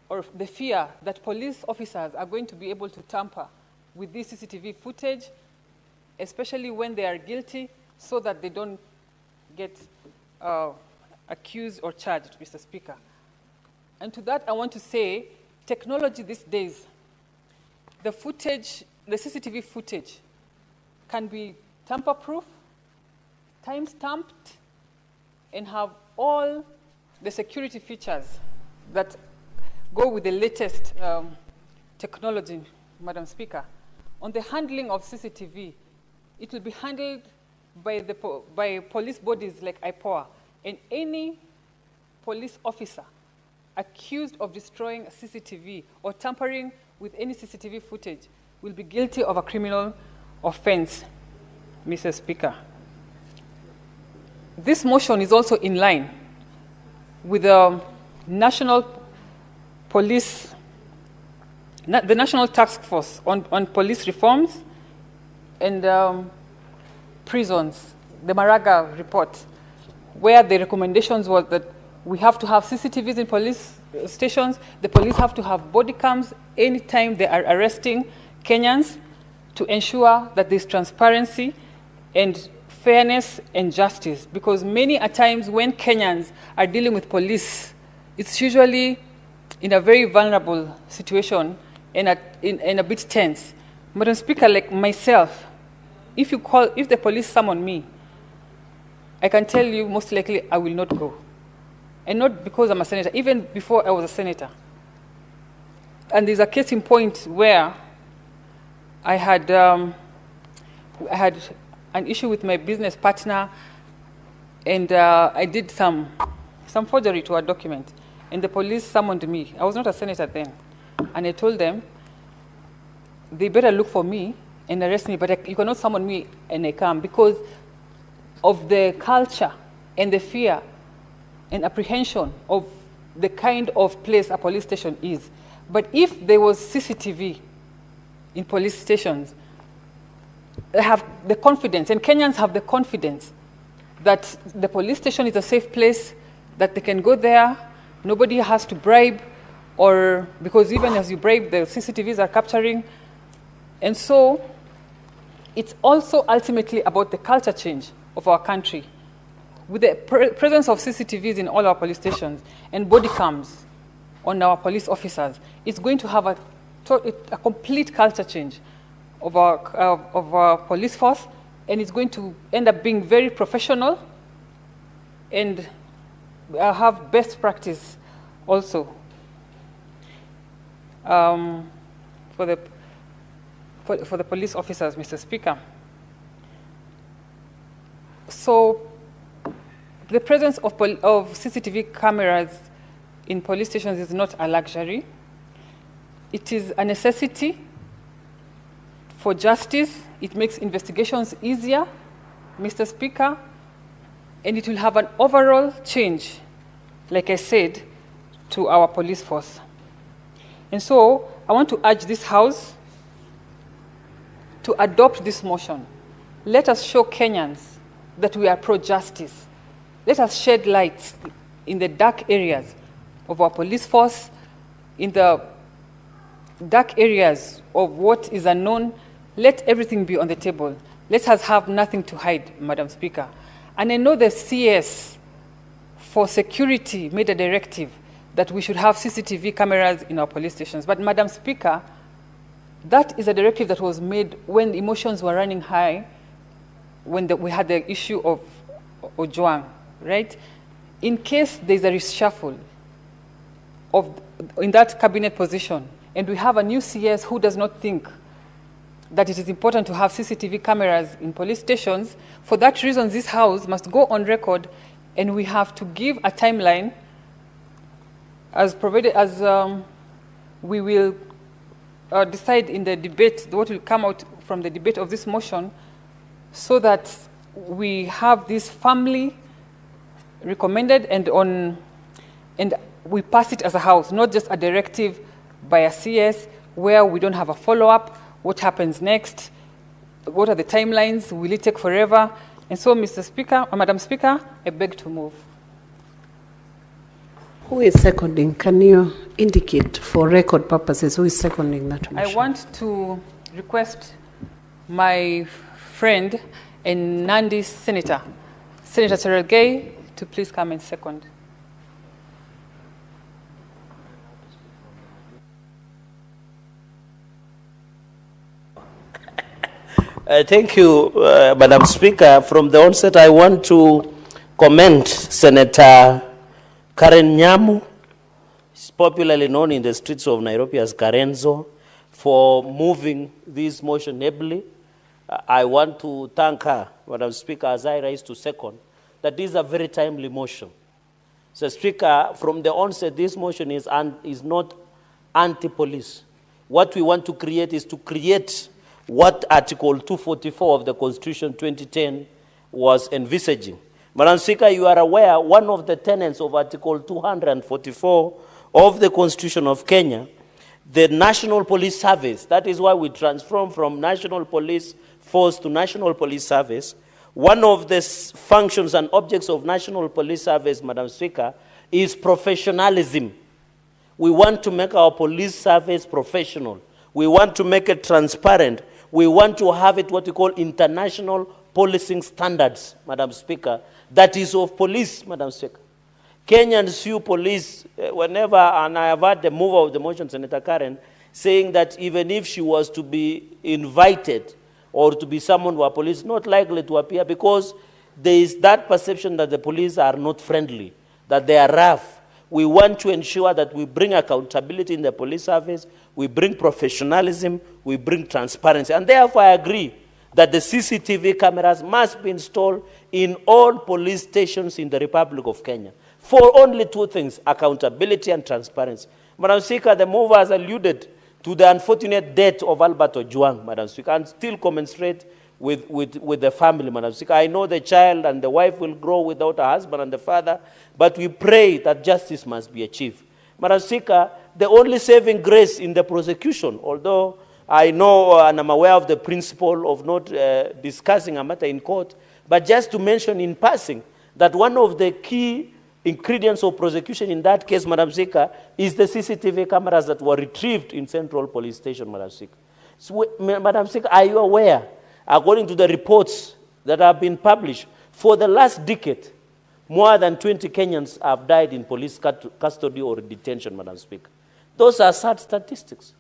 or the fear that police officers are going to be able to tamper with this CCTV footage, especially when they are guilty, so that they don't get accused or charged, Mr. Speaker. And to that, I want to say, technology these days, the footage, the CCTV footage can be tamper-proof, time-stamped, and have all the security features that go with the latest technology, Madam Speaker. On the handling of CCTV, it will be handled by police bodies like IPOA, and any police officer accused of destroying a CCTV or tampering with any CCTV footage will be guilty of a criminal offense, Mr. Speaker. This motion is also in line with the National Police, the National Task Force on Police Reforms and prisons, the Maraga report, where the recommendations was that we have to have CCTVs in police stations, the police have to have body cams anytime they are arresting Kenyans to ensure that there's transparency and fairness and justice, because many a times when Kenyans are dealing with police, it's usually in a very vulnerable situation and a bit tense. Madam Speaker, like myself, if the police summon me, I can tell you most likely I will not go. And not because I'm a senator, even before I was a senator. And there's a case in point where I had an issue with my business partner, and I did some forgery to a document, and the police summoned me. I was not a senator then, and I told them they better look for me and arrest me, but you cannot summon me and I come, because of the culture and the fear and apprehension of the kind of place a police station is. But if there was CCTV in police stations, they have the confidence, and Kenyans have the confidence that the police station is a safe place, that they can go there, nobody has to bribe, or because even as you bribe, the CCTVs are capturing. And so it's also ultimately about the culture change of our country. With the presence of CCTVs in all our police stations and body cams on our police officers, it's going to have a complete culture change of our police force, and it's going to end up being very professional and have best practice also for the police officers, Mr. Speaker. So the presence of CCTV cameras in police stations is not a luxury. It is a necessity for justice. It makes investigations easier, Mr. Speaker, and it will have an overall change, like I said, to our police force. And so I want to urge this House to adopt this motion. Let us show Kenyans that we are pro-justice. Let us shed light in the dark areas of our police force, in the dark areas of what is unknown. Let everything be on the table. Let us have nothing to hide, Madam Speaker. And I know the CS for security made a directive that we should have CCTV cameras in our police stations. But Madam Speaker, that is a directive that was made when emotions were running high, when we had the issue of Ojwang, right? In case there's a reshuffle in that cabinet position, and we have a new CS who does not think that it is important to have CCTV cameras in police stations, for that reason, this House must go on record, and we have to give a timeline as provided as we will decide in the debate, what will come out from the debate of this motion, so that we have this firmly recommended and we pass it as a House, not just a directive by a CS where we don't have a follow-up. What happens next? What are the timelines? Will it take forever? And so, Mr. Speaker, Madam Speaker, I beg to move. Who is seconding? Can you indicate for record purposes who is seconding that motion? I want to request my friend and Nandi Senator, Senator Cherargei, to please come and second. Thank you, Madam Speaker. From the onset, I want to commend Senator Karen Nyamu, popularly known in the streets of Nairobi as Karenzo, for moving this motion ably. I want to thank her, Madam Speaker, as I rise to second, that this is a very timely motion. So, Speaker, from the onset, this motion is not anti-police. What we want to create is to create what Article 244 of the Constitution 2010 was envisaging. Madam Speaker, you are aware one of the tenets of Article 244 of the Constitution of Kenya, the National Police Service, that is why we transform from National Police Force to National Police Service. One of the functions and objects of National Police Service, Madam Speaker, is professionalism. We want to make our police service professional. We want to make it transparent. We want to have it what we call international policing standards, Madam Speaker. That is of police, Madam Speaker. Kenyans sue police whenever, and I have heard the mover of the motion, Senator Karen, saying that even if she was to be invited or to be summoned by police, not likely to appear because there is that perception that the police are not friendly, that they are rough. We want to ensure that we bring accountability in the police service, we bring professionalism, we bring transparency. And therefore, I agree that the CCTV cameras must be installed in all police stations in the Republic of Kenya for only two things, accountability and transparency. Madam Speaker, the mover has alluded to the unfortunate death of Albert Ojwang, Madam Speaker, and still commensurate with the family, Madam Speaker. I know the child and the wife will grow without a husband and the father, but we pray that justice must be achieved. Madam Speaker, the only saving grace in the prosecution, although I know and I'm aware of the principle of not discussing a matter in court, but just to mention in passing that one of the key ingredients of prosecution in that case, Madam Speaker, is the CCTV cameras that were retrieved in Central Police Station, Madam Speaker. So, Madam Speaker, are you aware, according to the reports that have been published, for the last decade, more than 20 Kenyans have died in police custody or detention, Madam Speaker. Those are sad statistics.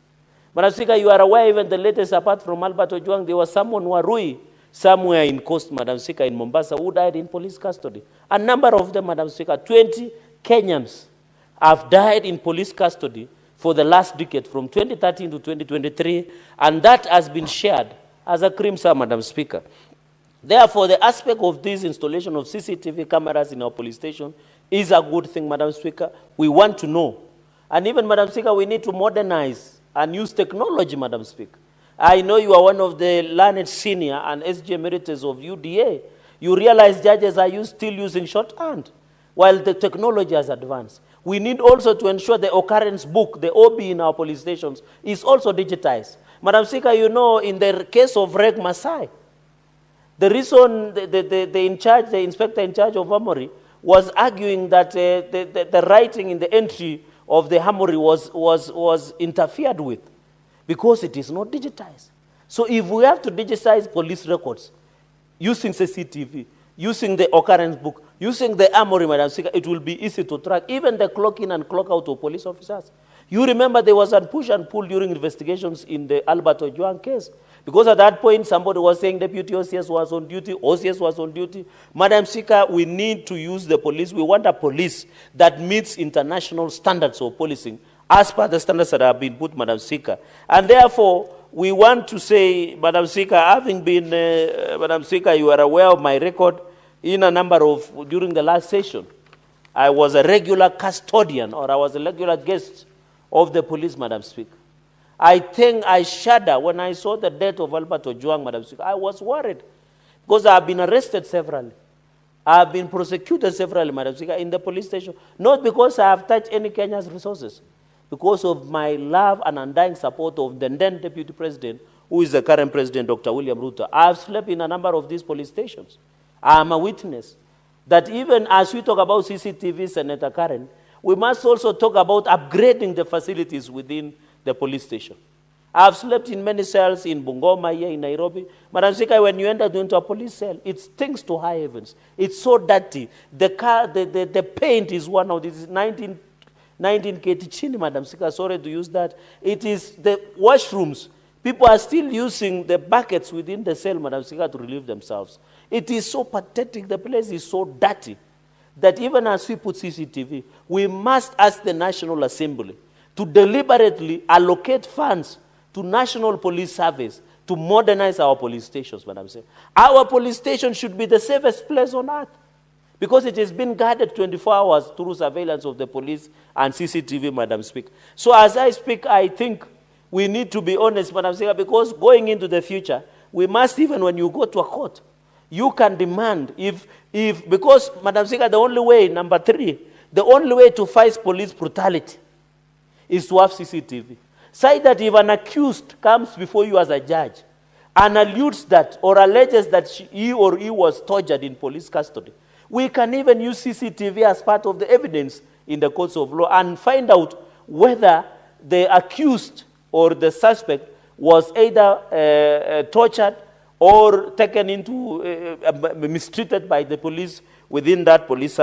Madam Speaker, you are aware even the latest, apart from Albert Ojwang, there was someone, Warui, somewhere in Coast, Madam Speaker, in Mombasa, who died in police custody. A number of them, Madam Speaker, 20 Kenyans have died in police custody for the last decade, from 2013 to 2023, and that has been shared as a crimson, Madam Speaker. Therefore, the aspect of this installation of CCTV cameras in our police station is a good thing, Madam Speaker. We want to know. And even, Madam Speaker, we need to modernize and use technology, Madam Speaker. I know you are one of the learned senior and SG emeritus of UDA. You realize judges are still using shorthand, while the technology has advanced. We need also to ensure the occurrence book, the OB in our police stations, is also digitized. Madam Speaker, you know, in the case of Reg Masai, the reason the inspector in charge of Amori was arguing that the writing in the entry of the Amori was interfered with, because it is not digitized. So if we have to digitize police records using CCTV, using the occurrence book, using the Amori, Madam Speaker, it will be easy to track even the clock in and clock out of police officers. You remember there was a push and pull during investigations in the Albert Ojwang case, because at that point somebody was saying Deputy OCS was on duty, OCS was on duty. Madam Speaker, we need to use the police. We want a police that meets international standards of policing, as per the standards that have been put, Madam Speaker. And therefore, we want to say, Madam Speaker, having been, Madam Speaker, you are aware of my record in a number of, during the last session, I was a regular custodian, or I was a regular guest of the police, Madam Speaker. I think I shudder when I saw the death of Albert Ojwang, Madam Speaker. I was worried, because I have been arrested severally. I have been prosecuted severally, Madam Speaker, in the police station, not because I have touched any Kenya's resources, because of my love and undying support of the then Deputy President, who is the current President, Dr. William Ruto. I have slept in a number of these police stations. I am a witness that even as we talk about CCTV, Senator Karen, we must also talk about upgrading the facilities within the police station. I have slept in many cells in Bungoma, here in Nairobi. Madam Speaker, when you enter into a police cell, it stinks to high heavens. It's so dirty. The paint is one of these 19 kT chini, Madam Speaker, sorry to use that. It is the washrooms. People are still using the buckets within the cell, Madam Speaker, to relieve themselves. It is so pathetic. The place is so dirty that even as we put CCTV, we must ask the National Assembly to deliberately allocate funds to National Police Service to modernize our police stations, Madam Speaker. Our police station should be the safest place on earth, because it has been guarded 24 hours through surveillance of the police and CCTV, Madam Speaker. So as I speak, I think we need to be honest, Madam Speaker, because going into the future, we must, even when you go to a court, you can demand, because, Madam Speaker, the only way, number 3, the only way to fight police brutality is to have CCTV. Say that if an accused comes before you as a judge and alludes that or alleges that he or he was tortured in police custody, we can even use CCTV as part of the evidence in the courts of law and find out whether the accused or the suspect was either tortured or taken into, mistreated by the police within that police,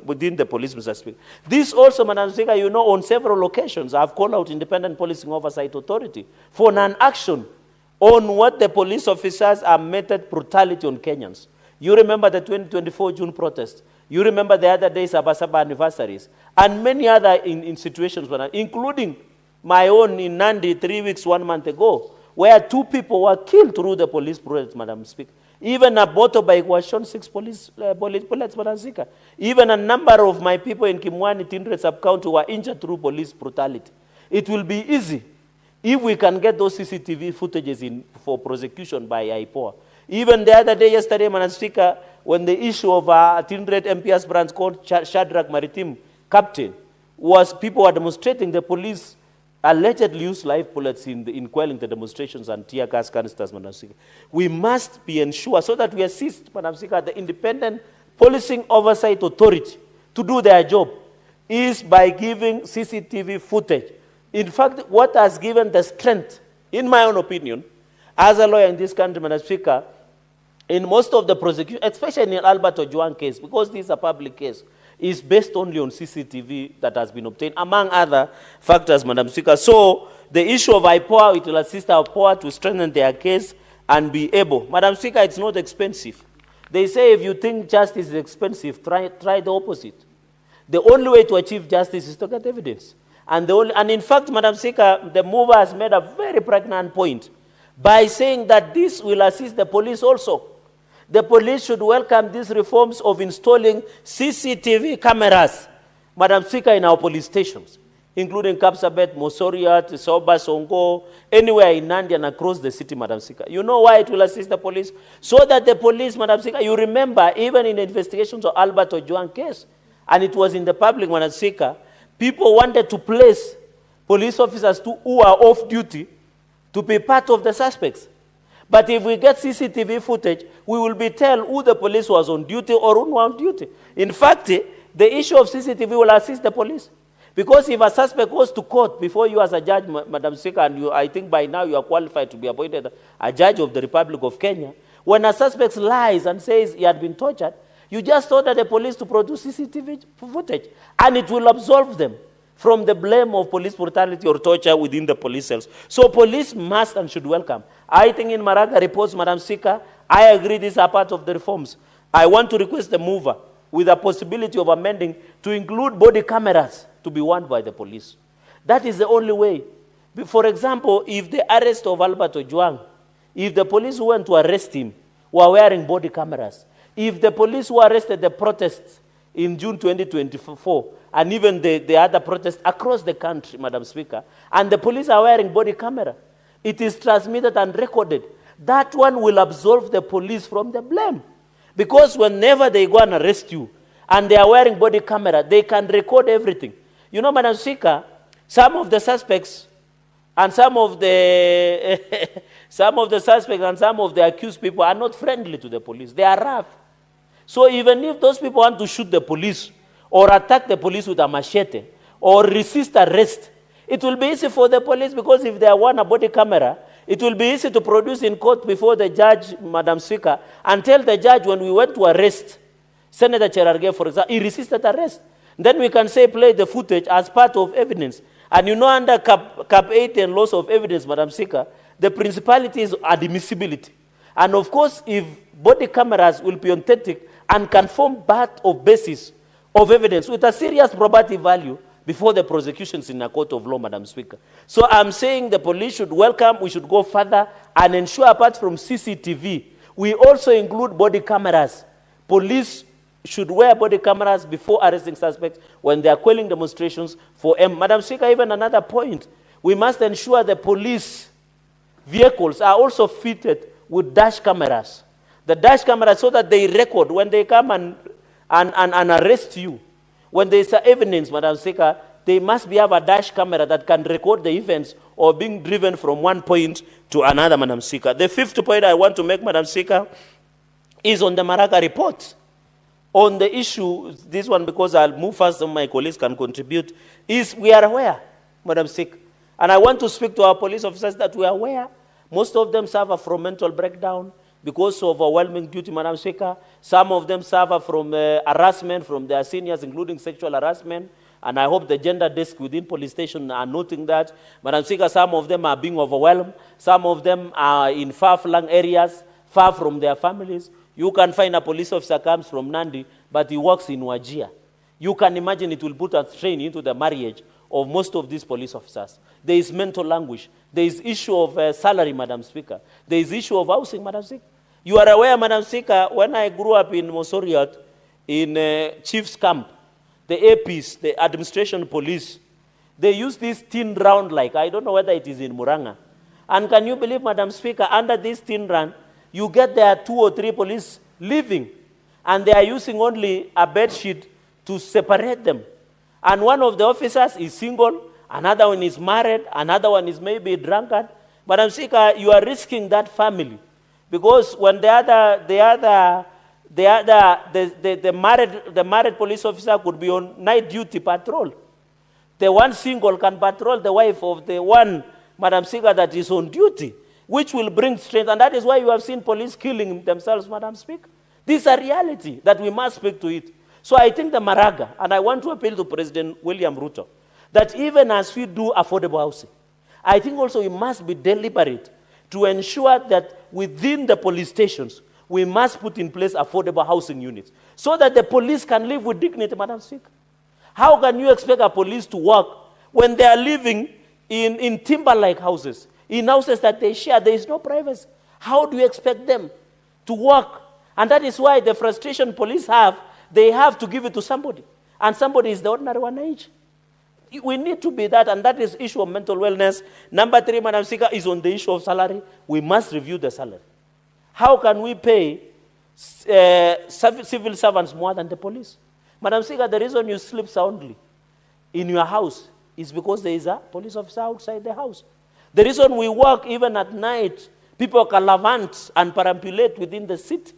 within the police, Mr. Speaker. This also, Madam Speaker, you know, on several occasions, I've called out Independent Policing Oversight Authority for non-action on what the police officers have meted brutality on Kenyans. You remember the 2024 June protest. You remember the other days, Sabasaba anniversaries, and many other in situations, including my own in Nandi 3 weeks, 1 month ago, where 2 people were killed through the police bullets, Madam Speaker. Even a motorbike was shown 6 police bullets, Madam Speaker. Even a number of my people in Kimwani, Tindre sub-county were injured through police brutality. It will be easy if we can get those CCTV footages in for prosecution by IPOA. Even the other day, yesterday, Madam Speaker, when the issue of Tindred MPS branch called Shadrach Maritim captain was people were demonstrating, the police allegedly used live bullets in quelling the demonstrations and tear gas canisters, Madam Speaker. We must be ensured so that we assist, Madam Speaker, the independent policing oversight authority to do their job is by giving CCTV footage. In fact, what has given the strength, in my own opinion, as a lawyer in this country, Madam Speaker, in most of the prosecution, especially in Albert Ojwang case, because this is a public case, is based only on CCTV that has been obtained, among other factors, Madam Speaker. So the issue of IPOA, it will assist our IPOA to strengthen their case and be able. Madam Speaker, it's not expensive. They say if you think justice is expensive, try the opposite. The only way to achieve justice is to get evidence. And in fact, Madam Speaker, the mover has made a very pregnant point by saying that this will assist the police also. The police should welcome these reforms of installing CCTV cameras, Madam Speaker, in our police stations, including Kapsabet, Mosoriat, Soba, Songo, anywhere in Nandi and across the city, Madam Speaker. You know why it will assist the police? So that the police, Madam Speaker, you remember, even in the investigations of Albert Ojwang case, and it was in the public, Madam Speaker, people wanted to place police officers who are off duty to be part of the suspects. But if we get CCTV footage, we will be told who the police was on duty or who was on duty. In fact, the issue of CCTV will assist the police. Because if a suspect goes to court before you as a judge, Madam Speaker, and I think by now you are qualified to be appointed a judge of the Republic of Kenya, when a suspect lies and says he had been tortured, you just order the police to produce CCTV footage, and it will absolve them from the blame of police brutality or torture within the police cells. So police must and should welcome. I think in Maraga reports, Madam Speaker, I agree these are part of the reforms. I want to request the mover with a possibility of amending to include body cameras to be worn by the police. That is the only way. For example, if the arrest of Albert Ojwang, if the police who went to arrest him were wearing body cameras, if the police who arrested the protests in June 2024, and even the other protests across the country, Madam Speaker, and the police are wearing body camera, it is transmitted and recorded. That one will absolve the police from the blame. Because whenever they go and arrest you, and they are wearing body camera, they can record everything. You know, Madam Speaker, some of the suspects and some of the suspects and some of the accused people are not friendly to the police. They are rough. So even if those people want to shoot the police or attack the police with a machete or resist arrest, it will be easy for the police because if they want a body camera, it will be easy to produce in court before the judge, Madam Speaker, and tell the judge when we went to arrest Senator Cherargei, for example, he resisted arrest. Then we can say play the footage as part of evidence. And you know under Cap 8 and loss of evidence, Madam Speaker, the principality is admissibility. And of course, if body cameras will be authentic and can form part of basis of evidence with a serious probative value before the prosecutions in a court of law, Madam Speaker. So I'm saying the police should welcome, we should go further and ensure apart from CCTV, we also include body cameras. Police should wear body cameras before arresting suspects when they are quelling demonstrations for Madam Speaker, even another point, we must ensure the police vehicles are also fitted with dash cameras. The dash cameras so that they record when they come and arrest you. When there is evidence, Madam Speaker, they must have a dash camera that can record the events or being driven from one point to another, Madam Speaker. The fifth point I want to make, Madam Speaker, is on the Maraga report. On the issue, this one because I'll move fast so my colleagues can contribute, is we are aware, Madam Speaker. And I want to speak to our police officers that we are aware. Most of them suffer from mental breakdown because of overwhelming duty, Madam Speaker. Some of them suffer from harassment from their seniors, including sexual harassment. And I hope the gender desk within police station are noting that. Madam Speaker, some of them are being overwhelmed. Some of them are in far-flung areas, far from their families. You can find a police officer comes from Nandi, but he works in Wajir. You can imagine it will put a strain into the marriage of most of these police officers. There is mental anguish. There is issue of salary, Madam Speaker. There is issue of housing, Madam Speaker. You are aware, Madam Speaker, when I grew up in Mosoriat, in Chief's Camp, the APs, the administration police, They use this thin round like, I don't know whether it is in Muranga. And can you believe, Madam Speaker, under this thin round, you get there 2 or 3 police living, and they are using only a bed sheet to separate them. And one of the officers is single, another one is married, another one is maybe a drunkard. Madam Speaker, you are risking that family. Because when the married police officer could be on night duty patrol. The one single can patrol the wife of the one, Madam Speaker, that is on duty, which will bring strength. And that is why you have seen police killing themselves, Madam Speaker. This is a reality that we must speak to it. So I think the Maraga, and I want to appeal to President William Ruto, that even as we do affordable housing, I think also we must be deliberate to ensure that within the police stations, we must put in place affordable housing units so that the police can live with dignity, Madam Speaker. How can you expect a police to work when they are living in timber-like houses, in houses that they share? There is no privacy. How do you expect them to work? And that is why the frustration police have, they have to give it to somebody. And somebody is the ordinary one age. We need to be that, and that is issue of mental wellness. Number 3, Madam Speaker, is on the issue of salary. We must review the salary. How can we pay civil servants more than the police? Madam Speaker, the reason you sleep soundly in your house is because there is a police officer outside the house. The reason we work even at night, people calavant and perambulate within the city.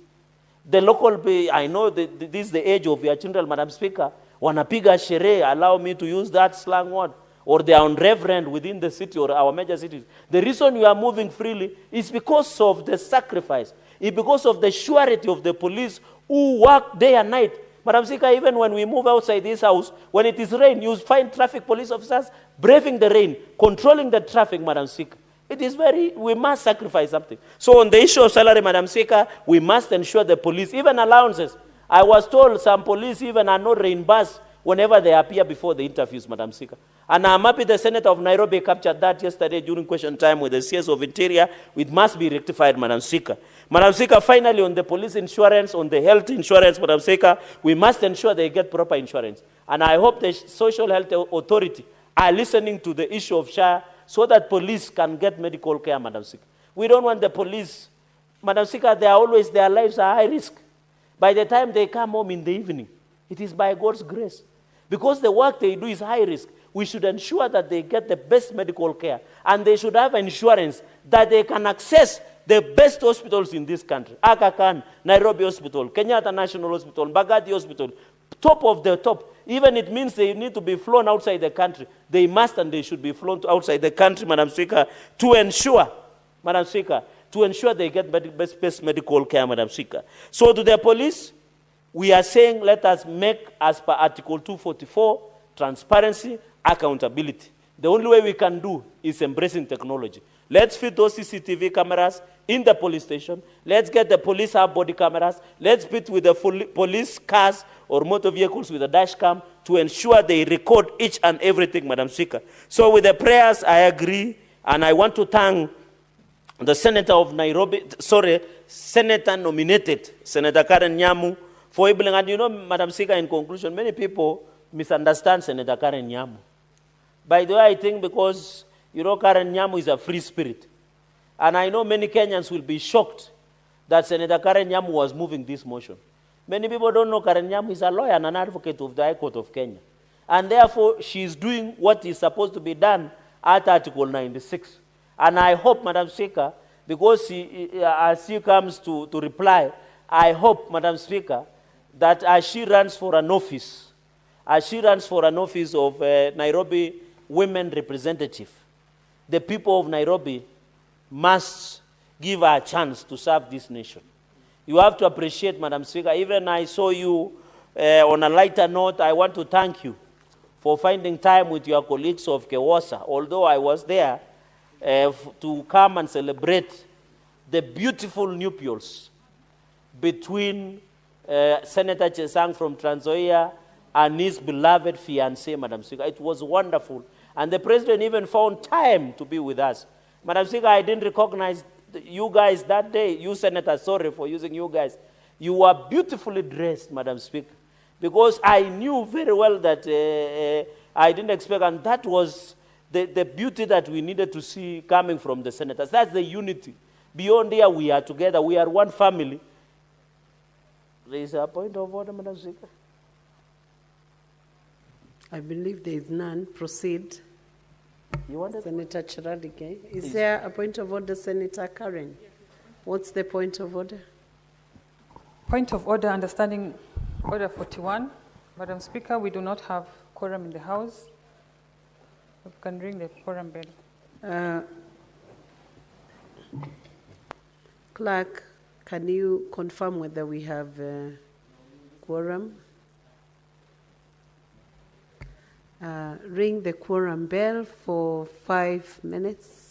The local, I know this is the age of your children, Madam Speaker, wanapiga sherehe, allow me to use that slang word, or they are on reverend within the city or our major cities. The reason you are moving freely is because of the sacrifice. It's because of the surety of the police who work day and night. Madam Speaker, even when we move outside this house, when it is rain, you find traffic police officers braving the rain, controlling the traffic, Madam Speaker. It is we must sacrifice something. So on the issue of salary, Madam Speaker, we must ensure the police, even allowances. I was told some police even are not reimbursed whenever they appear before the interviews, Madam Speaker. And I'm happy the Senator of Nairobi captured that yesterday during question time with the CS of Interior. It must be rectified, Madam Speaker. Madam Speaker, finally on the police insurance, on the health insurance, Madam Speaker, we must ensure they get proper insurance. And I hope the Social Health Authority are listening to the issue of SHA so that police can get medical care, Madam Speaker. We don't want the police, Madam Speaker, their lives are high risk. By the time they come home in the evening, it is by God's grace. Because the work they do is high risk, we should ensure that they get the best medical care. And they should have insurance that they can access the best hospitals in this country. Aga Khan, Nairobi Hospital, Kenyatta National Hospital, Mbagathi Hospital, top of the top. Even it means they need to be flown outside the country. They must and they should be flown outside the country, Madam Speaker, to ensure, Madam Speaker, to ensure they get best medical care, Madam Speaker. So to the police, we are saying let us make, as per Article 244, transparency, accountability. The only way we can do is embracing technology. Let's fit those CCTV cameras in the police station. Let's get the police have body cameras. Let's fit with the police cars or motor vehicles with a dash cam to ensure they record each and everything, Madam Speaker. So with the prayers, I agree, and I want to thank the Senator of Nairobi, Senator nominated, Senator Karen Nyamu, for able, and you know, Madam Speaker, in conclusion, many people misunderstand Senator Karen Nyamu. By the way, I think because, you know, Karen Nyamu is a free spirit. And I know many Kenyans will be shocked that Senator Karen Nyamu was moving this motion. Many people don't know Karen Nyamu is a lawyer and an advocate of the High Court of Kenya. And therefore, she is doing what is supposed to be done at Article 96. And I hope, Madam Speaker, because as she comes to reply, I hope, Madam Speaker, that as she runs for an office, of Nairobi Women Representative, the people of Nairobi must give her a chance to serve this nation. You have to appreciate, Madam Speaker, even I saw you on a lighter note, I want to thank you for finding time with your colleagues of Kewosa, although I was there to come and celebrate the beautiful nuptials between Senator Chesang from Trans Nzoia and his beloved fiancée, Madam Speaker. It was wonderful. And the President even found time to be with us. Madam Speaker, I didn't recognize you guys that day. You, Senator, sorry for using you guys. You were beautifully dressed, Madam Speaker, because I knew very well that I didn't expect, and that was the beauty that we needed to see coming from the senators. That's the unity. Beyond here, we are together. We are one family. There is a point of order, Madam Speaker. I believe there is none. Proceed. You wanted Senator Chiralgei. Is there a point of order, Senator Karen? What's the point of order? Point of order, understanding Order 41. Madam Speaker, we do not have quorum in the House. We can ring the quorum bell. Clerk, can you confirm whether we have quorum? Ring the quorum bell for 5 minutes.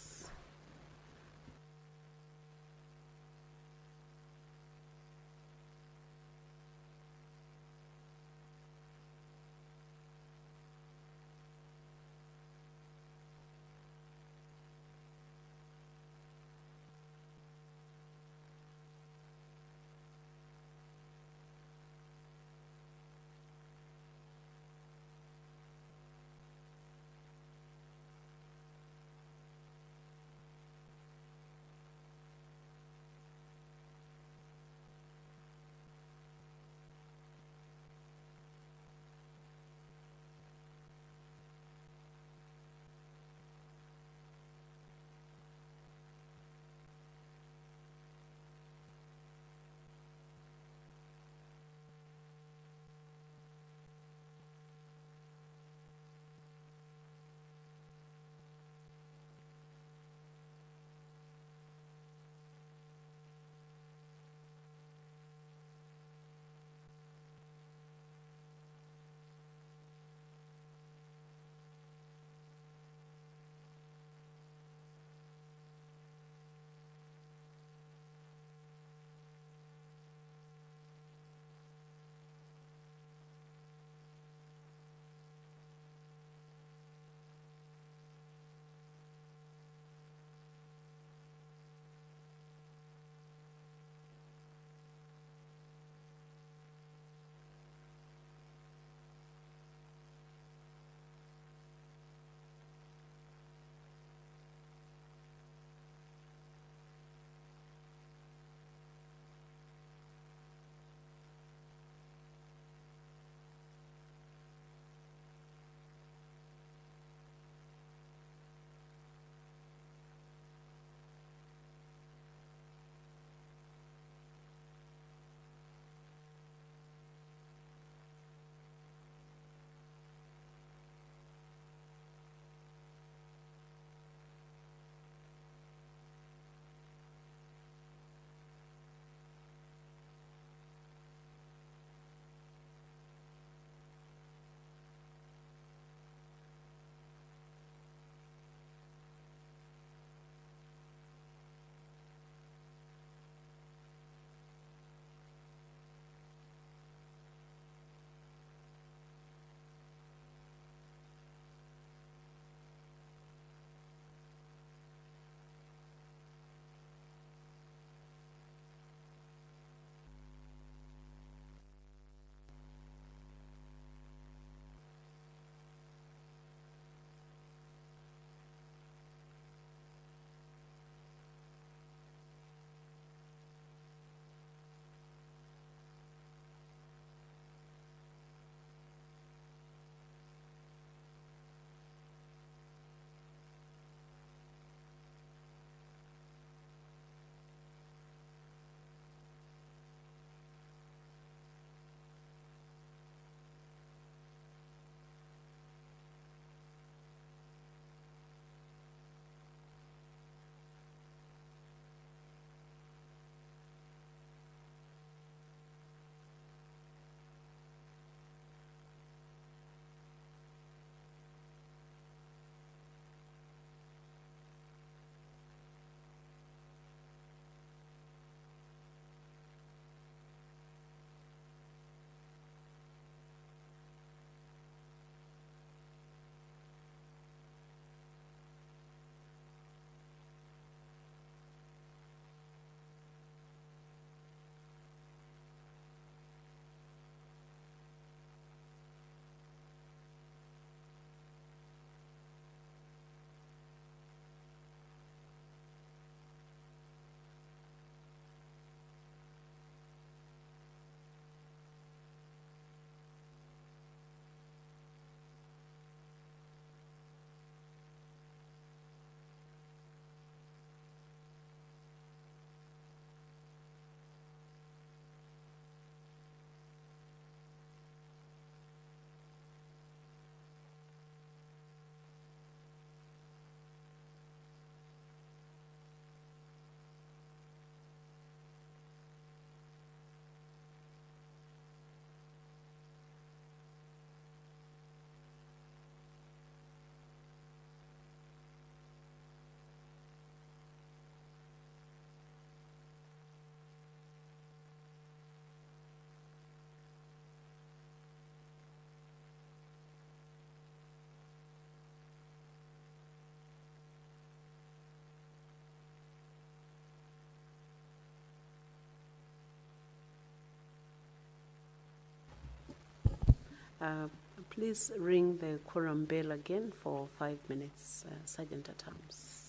Please ring the quorum bell again for 5 minutes, Sergeant at Arms.